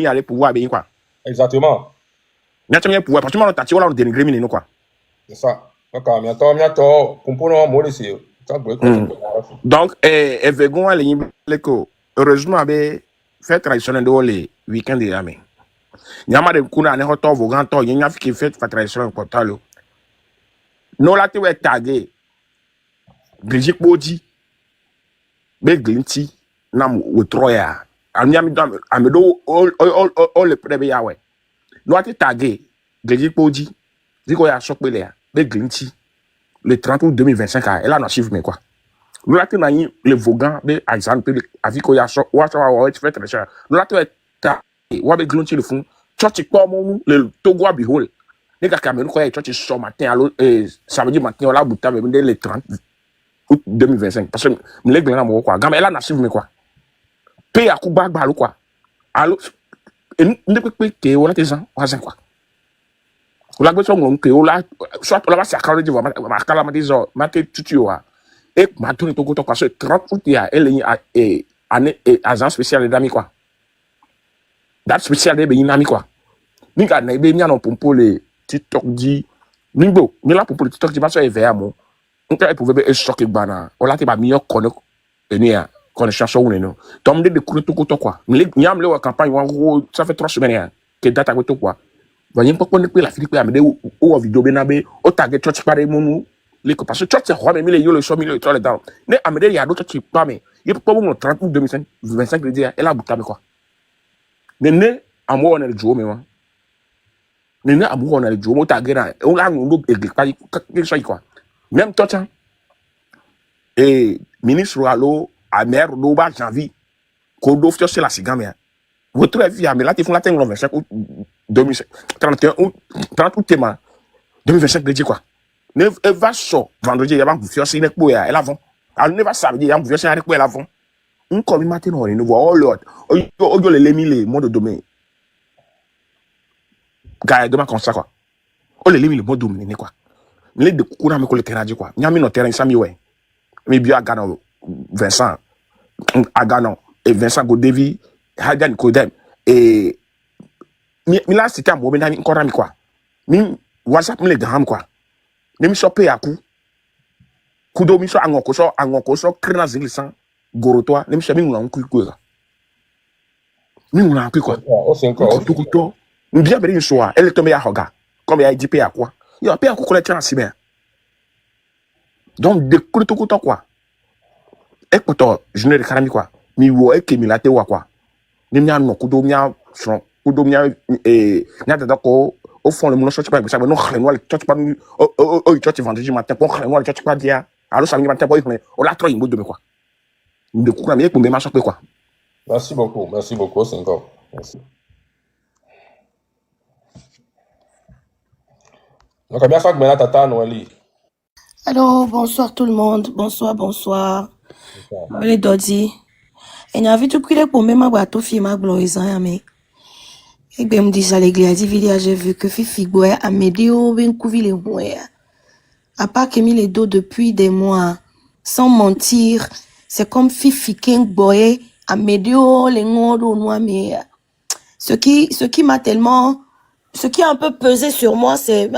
y a les pouvoirs bien quoi. Exactement. Il y a les pouvoirs parce que moi on dénigre nous quoi. C'est ça. Donc donc et vegon les heureusement be fait traditionnel de les week-end de l'année. Nyama de kuna ne hoto vogan to nya fi fait traditionnel ko talo. No la te we tagué. Brigitte Bodi, Beglinti, Nam Utroya, Amiamidam, Amedo, all the Prebeyawe. Nous avons tagué Brigitte Bodi, Zigoya Chokbelea, Beglinti, le 30 août 2025, elle a un chiffre, mais quoi. Nous avons le Vaughan, de exemple, avec Oya Chok, Ouachawa, fait très cher. Nous avons tagué, Wabe Glunti le fond, Tchotchi Pomon, le Togo Bihol. Les gars, Cameroun, quoi, Tchotchi ce matin, samedi matin, on a bouté le 30 août 2025. Parce que les gars, on a quoi. Gamme, elle a un chiffre, mais quoi. Paye à coup bas, quoi. Alors, et nous ne pouvons pas que on a des gens, on a quoi. On a besoin de que on a soit on a passé à 40 jours, ma calamité genre, ma tête tutua. Et ma tourne tout quoi parce que 30 août il y a elle est année agent spécial d'amis quoi. Date spéciale des amis quoi. Ni ga na be nya no pompo le TikTok dit ni bo, ni la pompo le TikTok dit ba so e ver mo. On peut pouvoir be choquer bana. On la te ba meilleur connaît enia connaissance ou non. Tom de cour tout quoi. Ni nyam le campagne ça fait 3 semaines que date à quoi. Voyez pas qu'on peut la Philippe Amede ou vidéo benabe au target church pare monu les parce que church roi mais les yo le show le troll down ne Amede il y a d'autres qui pas mais il peut pas bon 30 août 2025 le dire elle a boutamé quoi ne amour on est le jour mais moi ne amour on est le jour au target on a nous église pas quelque chose quoi même toi tiens et ministre allo à maire d'Oba janvier qu'on officier c'est la cigamé votre vie mais là ils font la tête le 25 août 31 août 30 août 2025 de dire quoi ne va so vendredi il y a un fiancé nek boya elle avant elle ne va samedi il y a un fiancé nek boya avant on comme matin on ne voit oh lord oh le lemi le mode domaine gars demain comme ça quoi oh le lemi le mode domaine quoi les de courant me ko le terrain quoi nyami no terrain sami ouais mais bien agano Vincent agano et Vincent Godevi Hagan Kodem et mi là c'était un moment encore ami quoi mi WhatsApp me le gam quoi mi so pe aku kudo mi so angoko so krena zilisan gorotoa mi so mi ngula nku quoi mi ngula nku quoi Oh, c'est encore. tout mi bien beri so a elle tombe ya hoga comme ya dit pe akwa yo pe aku ko le chance bien donc de kuto quoi écoute je ne rekarami quoi mi wo e kemi la te wa quoi ni mi an kudo mi a so kudo mi a nya da ko au fond le monde church pas ça non khrenwa le church pas o church vendredi matin pour khrenwa le church pas dia alors samedi matin pour on la trop imbo de quoi de courant mais pour me marcher quoi Merci beaucoup, c'est encore. Merci. Donc, bien sûr que maintenant, Tata Noëli. Alors, bonsoir tout le monde. Bonsoir. Les Dodi. Et n'y a vu tout qu'il est pour même ma bateau fille ma gloire mais. Et bien me dit ça l'église vidéo j'ai vu que Fifi boy a m'aider au ben couvi les moyens. À part qu'il mis les dos depuis des mois sans mentir, c'est comme Fifi King boy a m'aider au les ngodo noir mais ce qui m'a tellement ce qui a un peu pesé sur moi c'est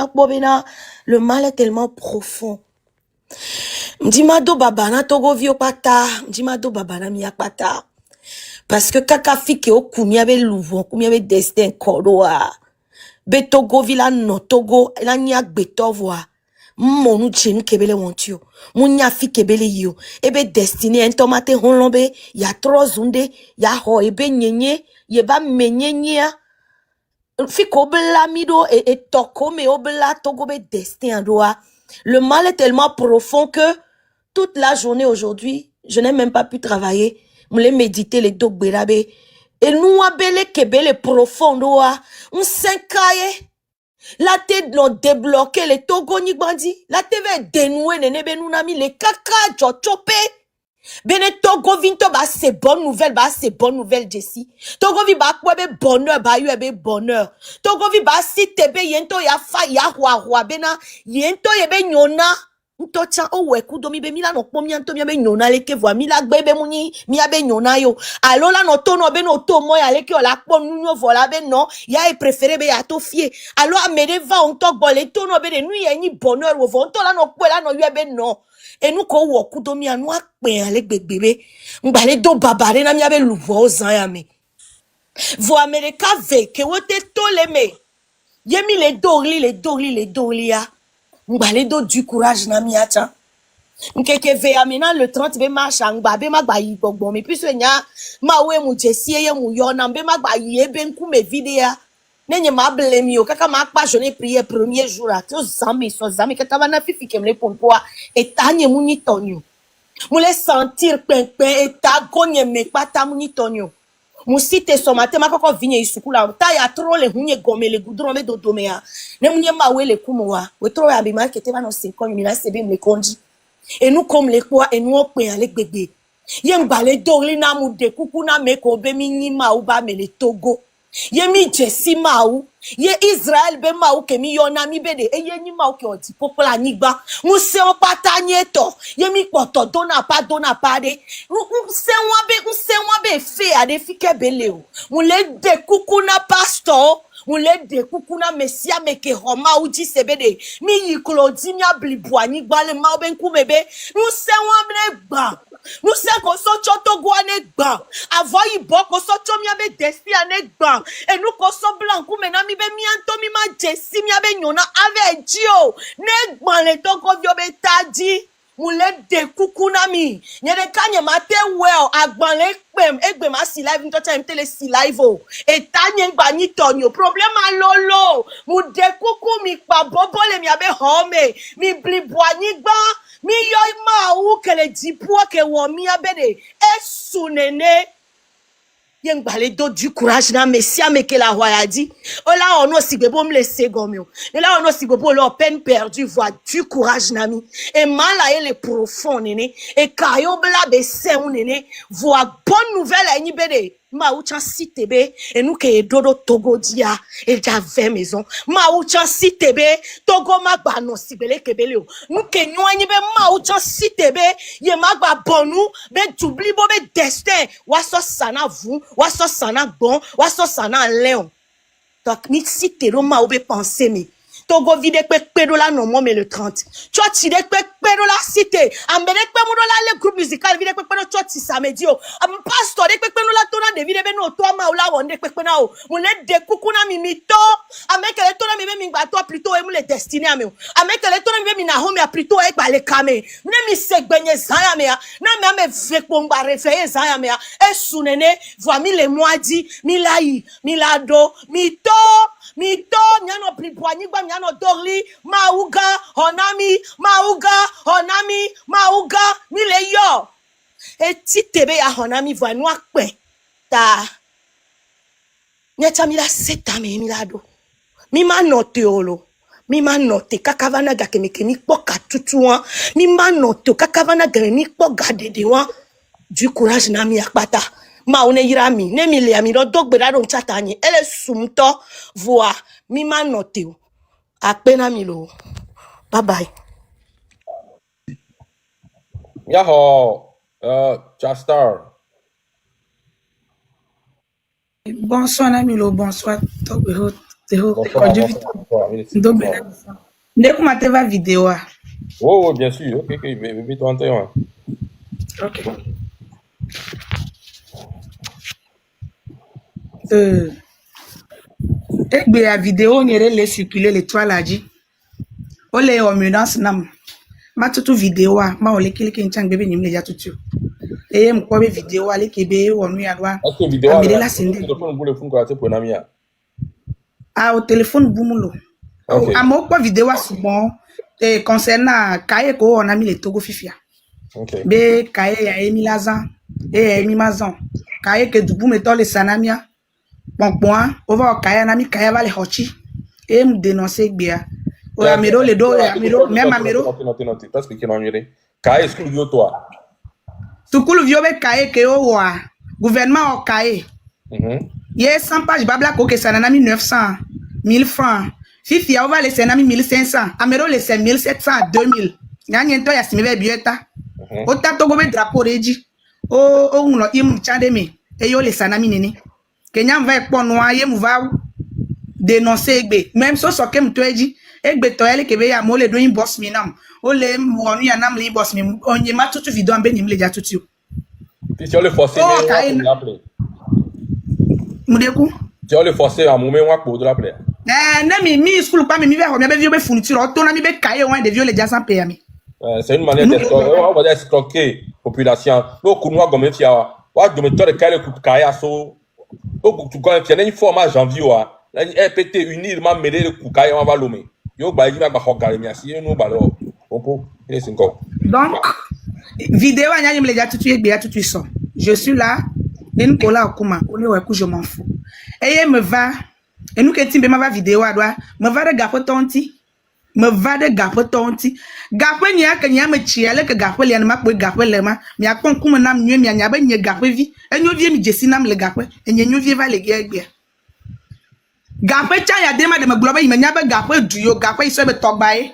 le mal est tellement profond. M'dimado babana togo vio pata, m'dimado babana miya pata. Parce que kaka fike o kumia be louvon, kumia be destin koroa. Be togo vila no togo, la nyak betovoa. Monu chenu kebele wantio. Munya fi kebele yo. Ebe destiné entomate honlombe, ya trozunde, ya ho ebe nyenye, yeba menyenye. Fiko bela mido et toko me obela togo be destin doa. Le mal est tellement profond que toute la journée aujourd'hui, je n'ai même pas pu travailler. Je l'ai médité les dos berabe. Et nous abele kebele profondo a. On s'encaille. La tête l'ont débloqué les togo ni bandi. La tête va dénouer nene benunami les kaka jochope. Bene togo vinto ba c'est bonne nouvelle Jessie. Togo vi ba kwa be bonheur ba yu be bonheur. Togo vi ba si tebe yento ya fa ya hwa bena yento yebe nyona. Nto chan o we kudomi be mila no pomi anto mi be nyona leke vo mi la gbe be muni mi abe nyona yo. Alo la no tono be no to mo ya leke o la pon nyo vola be non ya e préféré be ya to fie. Alo amede va on to bole tono be de nu ye ni bonheur wo vo on la no po la no yu be non. Et nous ko wo kudomi anu akpe ale gbegbe ngbale do babare na mi abe luvo ozan ya me. Vo America ve ke wote toleme. Yemi les dogli ya. Ngbale do du courage na mi acha. Nkeke ve amina le 30 be ma shangba be ma gba yi gbogbo mi puisque nya ma we mu jesi ye mu yo na be ma gba yi ebe nku me vidéo nenye ma blame yo kaka ma pa journée prière premier jour à to zami so zami kaka na fifi kemle pompoa et tanye mu ni tonyo mu le sentir pempe et ta gonye me pata mu ni tonyo mu site so matin ma koko vinye isuku la ta ya trop le hunye gome le goudron me dodo me ya ne mu nye ma we le kumowa we trop ya bi ma kete ba no 5 ans mi na sebe me kondi et nous comme les quoi et nous on peut aller bébé yem balé dorli na mu de kuku na me ko be mi ni ma u ba me le Togo yemi jesi ma u ye Israël be ma u ke mi yo na mi be de e ye ni ma u ke oti popola ni gba mu se on patanye to yemi poto dona pa de mu se wa be fe ade fike bele o mu le de kuku na pastor mu le de kuku na mesia me ke Roma u di sebede mi yi klodi mi ablibo ani gba le ma be nku bebe mu se wa be gba nous sommes qu'on soit chotogo ane gba avant y bo qu'on soit chomi abe desti ane gba et nous qu'on soit blanc ou maintenant mi be mi anto mi ma jesi mi abe nyona ave dio ne gba le to ko vio be tadi mule de kukunami nyere kanye mate well agban le pem egbe ma si live nto time tele si live o e tanye gba ni tonyo problem alolo mu de kuku mi pa bobo le mi abe home mi blibwa ni gba mi yo ma u kele dipua ke wo mi abede esunene yen gbale do du courage na mesia me ke la roya di o la ono si gbebo me laisser gomio ne la ono si gbebo lo peine perdue voix du courage na mi e mala ele profond nene e kayo bla be se nene voix bonne nouvelle a ni bede ma ou chan sitebe et nous ke dodo Togo dia et j'avais maison ma ou chan sitebe Togo ma gba no sibele kebele o nous ke nyoanyi be ma ou chan sitebe ye ma gba bonu be dubli bo be destin waso sana vous waso sana bon waso sana leon donc mi sitero ma ou be penser me Togo vide pe do la non mo me le 30 tu as tiré pe do la cité ambele pe mo do la le groupe musical vide pe do tu samedi o am pastor de pe no la tona de vide be no to ma o la wonde pe na o mo le de kuku na mi mito ameke le tona mi be mi gba to plutôt e mo le destiné ame o ameke le tona mi be mi na home plutôt e gba le kame ne mi se gbenye zaya me na me ame ve ko ngba refeye zaya me e sunene voix mi le moadi mi lai mi lado mito nyano plibwani gba nyano dorli mauga honami mi le yo e titebe ya honami voix no akpe ta nyata mi la seta me mi lado mi ma note olo mi ma note kakavana ga kemeke mi poka tutuan mi ma note kakavana ga mi poga dede wan du courage na mi akpata ma one yirami ne mi le ami do dogbera do chatani ele sumto voix mi ma note o akpena mi lo bye bye Yaho, Chastar. Bonsoir Namilo, bonsoir. Bonsoir. Ndeko mateva vidéo. Oh, bien sûr. Ok, mets-toi en terrain. Ok. Ekbe la vidéo nyere le circuler les trois laji. Ole omunance nam. Ma tutu vidéo ma ole kiliki nchang bebe nyimle ya tutu. Eye mkwa be vidéo ale kebe wonu ya dwa. Est-ce que vidéo la sinde. Téléphone boule fun ko ate pour namia. Ah au téléphone bumulo. Okay. Amo kwa vidéo souvent concernant kaye ko on a mis le Togo fifia. Okay. Be kaye ya emi lazan e emi mazan. Kaye ke dubu meto le sanamia. Bon over kaye na mi kaye va le hochi. E me dénoncer gbia. O amiro le do amiro même amiro. Non, t'as expliqué non yere. Kaye studio toi. Tukulu viobe kaye ke o wa gouvernement o kaye. Ye 100 pages babla ko ke sanana mi 900 1000 francs. Fifi ya over le sanami 1500. Amiro le 5700 2000. Nyanye to ya simibe bieta. O tato go be drapeau reji. O uno im chande me. E yo le sanami nene. Kenya va ekpo noa ye mouva dénoncer egbe. Même so kem to eji. Egbe to ele kebe ya mo le do inbox mi nam. O le wonu ya nam le inbox mi. Onye ma tutu video ambe ni mle ja tutu. Si on le forcer mais l'appeler. Mudeku. Si on le forcer à moment wa pour l'appeler. Ne mi school pa mi ve ho mi be vieux be fourniture. O to na mi be kaye wan de vieux le ja sans payer mi. C'est une manière d'escroquer la population. Donc, nous avons fait de quel coup de carrière so. Donc, tu connais, il y a une forme à janvier, RPT unir, m'a mêlé le coup de carrière, on va l'homme. Yo, bah, il va pas regarder, merci, nous, bah, alors, il est 5 ans. Donc, vidéo, il me l'a tout de suite, je suis là, Nicolas Okuma, je m'en fous. Et il me va, et nous, qui ma vidéo, me va de gaffe tonti. Me va de gaffe tonti. Gaffe n'y a que n'y a me chiale que gaffe les ma pour gaffe les ma. Mi a con comme nam nuit mi a n'y a gaffe vie. Et nous viens mi jessinam le gaffe. Et nous viens va les guerres. Gaffe tcha ya dema de me globe il me n'y a pas gaffe duo gaffe il se me tobaye.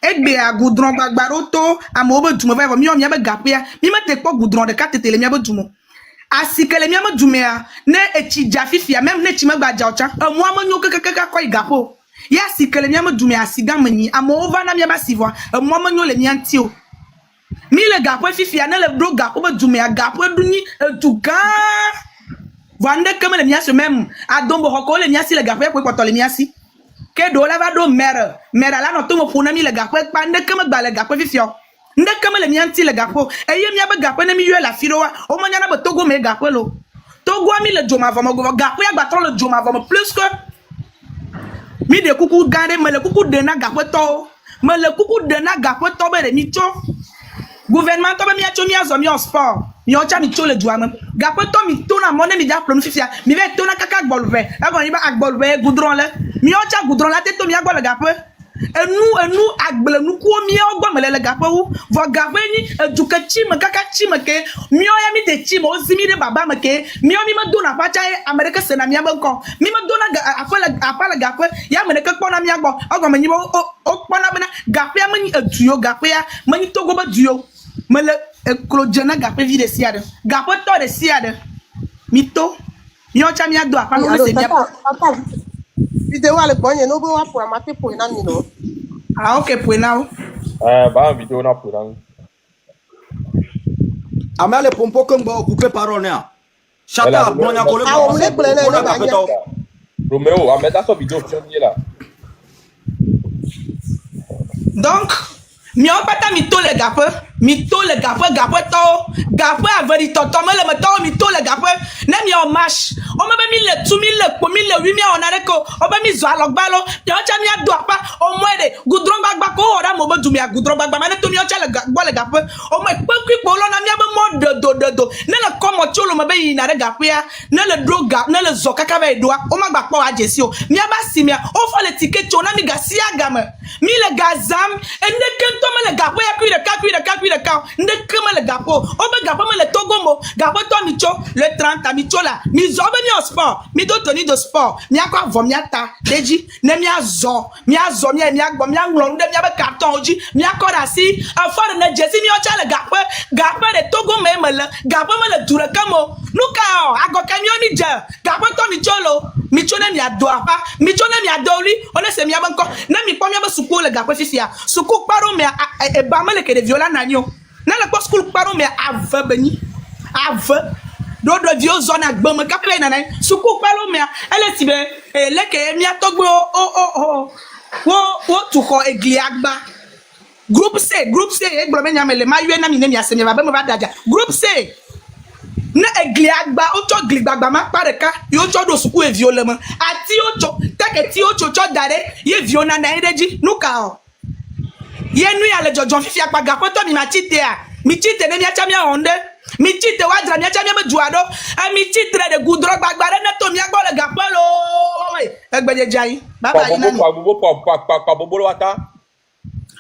Et be a goudron bagbaroto a mobe du me va mi on y a pas gaffe ya. Mi me te pas goudron de quatre télé mi a pas du mo. Asi que les mi a pas du mea. Ne echi jafifia même ne chi me ba jaocha. Moi me nyo que quoi gaffe. Ya si que le miam du me asiga mani amo va na mi ba sivo mo manyo le miantio mi le gapo fifi na le bro gapo ba du me gapo du ni du ga vande comme le mias même adombo hoko le miasi le gapo ko poto le miasi ke do la va do mère la no to mo funa mi le gapo pa nde comme ba le gapo fifi nde comme le mianti le gapo e ye mi ba gapo na mi yue la firowa o manya na ba togo me gapo lo togo mi le joma va mo gapo ya gba le joma va mo plus que mi de kuku gade me le kuku de na gapoto me le kuku de na gapoto be de mi cho gouvernement to be mi acho mi azo mi on sport mi ocha mi cho le douane gapoto mi to na monnaie mi ja plonu fifia mi ve to na kaka bolve e go ni ba agbolve goudron le mi ocha goudron la te to mi agbo le gapo enu agble nu ko mi ogbo me le gapo wu vo gapo ni edukachi me kaka chi me ke mi o ya mi de chi mo zimi de baba me ke mi o mi ma do na pacha america se na mi abon mi ma do na apala gapo ya me ke kpona mi agbo ogbo me ni o kpona bena gapo ya me ni eduyo gapo ya me ni togo ba duyo me le klojena gapo vi de siade gapo to de siade mi to mi o cha mi ado apala me se mi vidéo ale bonye no bo wa pour amate pour na mi no. Ah ok pour na. Bah vidéo na pour na. Amale pompo comme ba occuper parole na. Chata bonya kole. Ah on est plein là. Roméo, a mettre sa vidéo sur là. Donc, mi on pata mi to le gape gape averi toto me le meto mi to le gape ne mi on marche o me be mi le tu mi le po mi le wi mi on are ko o be mi zo alogbalo de o cha mi ado apa o mo de goudron gbagba ko ora mo be du mi goudron gbagba me ne to mi o cha le gape o mo pe ku po lo na mi be mo do ne le komo cholo me be yi na re gape ya ne le droga ne le zo kaka be do o ma gba po ajesi o mi aba si mi o fo le ticket cho na mi ga si agame mi le gazam e ne kento me le gape ya ku de ka nde kema le gapo o be gapo me le togomo gapo to mi cho le 30 mi cho la mi zo be mi o sport mi do toni do sport mi akwa vo mi ata deji ne mi azo mi agbo mi anlo nde mi abe carton oji mi akora si afore na jesi mi o cha le gapo de togo me le gapo me le dure kamo nuka o ago kemi o mi je gapo to mi cho lo mi cho ne mi ado apa mi cho ne mi adori o ne se mi abe nko ne mi po mi abe suku le gapo fifia suku paro me e ba me le ke de viola nanyo na le ko school paro me ave beni ave do vieux zone agbo me kapele na suku paro me ele ti be le ke mi atogbo wo tu ko egli agba groupe C e gbo me nyame le ma yue na mi ne mi asemi ba be mo ba daja groupe C na egli agba o to gli gbagba ma pareka yo to do suku e viole mo ati o to take ti o cho dare ye viona na ereji nuka o ye nu ya le jojo fifi akpaga poto mi machite a mi chite ne mi acha mi onde mi chite wa dra mi acha mi juado a mi chite de goudron gbagbare na to mi agbo le gapolo egbeje jai baba ina ni pa bobolo wata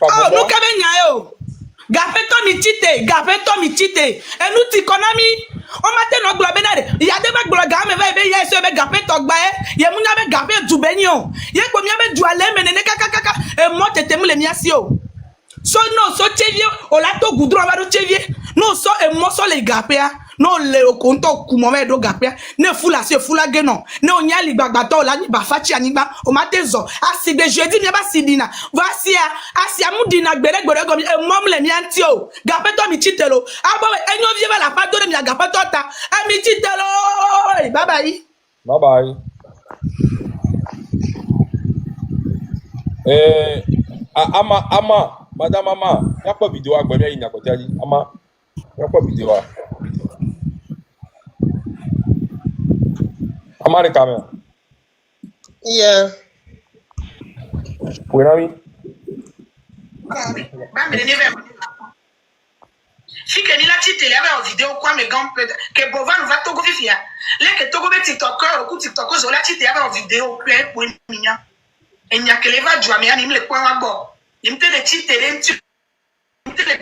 oh nu ka be nya yo gapeto mi chite enu ti konami o ma te no glo be na de ya de ba glo ga me be ye so be gapeto gba ye mu nya be gape du be ni o ye ko mi be du ale me ne kaka e mo tete mu le mi asi o so no so chevie o la to goudron ba do chevie no so e mo so le gapea no le okonto ku mo me do gapea ne fula se fula geno ne onyali gbagba to la ni ba fachi anigba o ma te zo asigbe jeudi mi ba sidina voici asia mudina gbere go mi e mom le mi anti o gapeto mi chitelo abo enyo vie ba la pa do mi gapeto ta e mi chitelo bye bye Ama, Madame Ama, n'y a pas de vidéo à Gbemia, il n'y a pas de vidéo. Il n'y a pas de vidéo. Ama les caméras. Yeah. Oui, Nami. Si que ni la petite télé avait en vidéo quoi mais grand peu que Bovan va Togo vivia les que Togo be TikToker ou TikToker zo la petite avait en vidéo que pour minya et nya que les va jouer mais anim le point à bord il me te petite télé tu me te le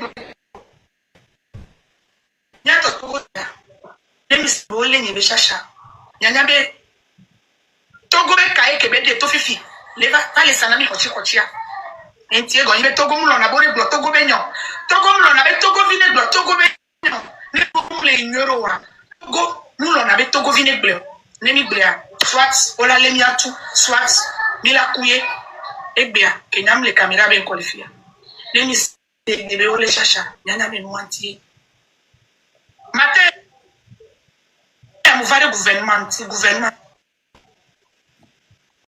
nya to Togo les mis bolé ni be chacha nya be Togo be kai que be de to fifi les va les sanami kochi enti ego ibe Togo mu lona bore blo Togo be nyon Togo mu lona be Togo vine blo Togo be nyon ne ko le ignoro wa Togo mu lona be Togo vine blo ne mi blia soit ola le miatu soit mi la kuye ebia kenyam le caméra ben qualifié ne mi de be ole chacha nyana be nuanti matin mu vare gouvernement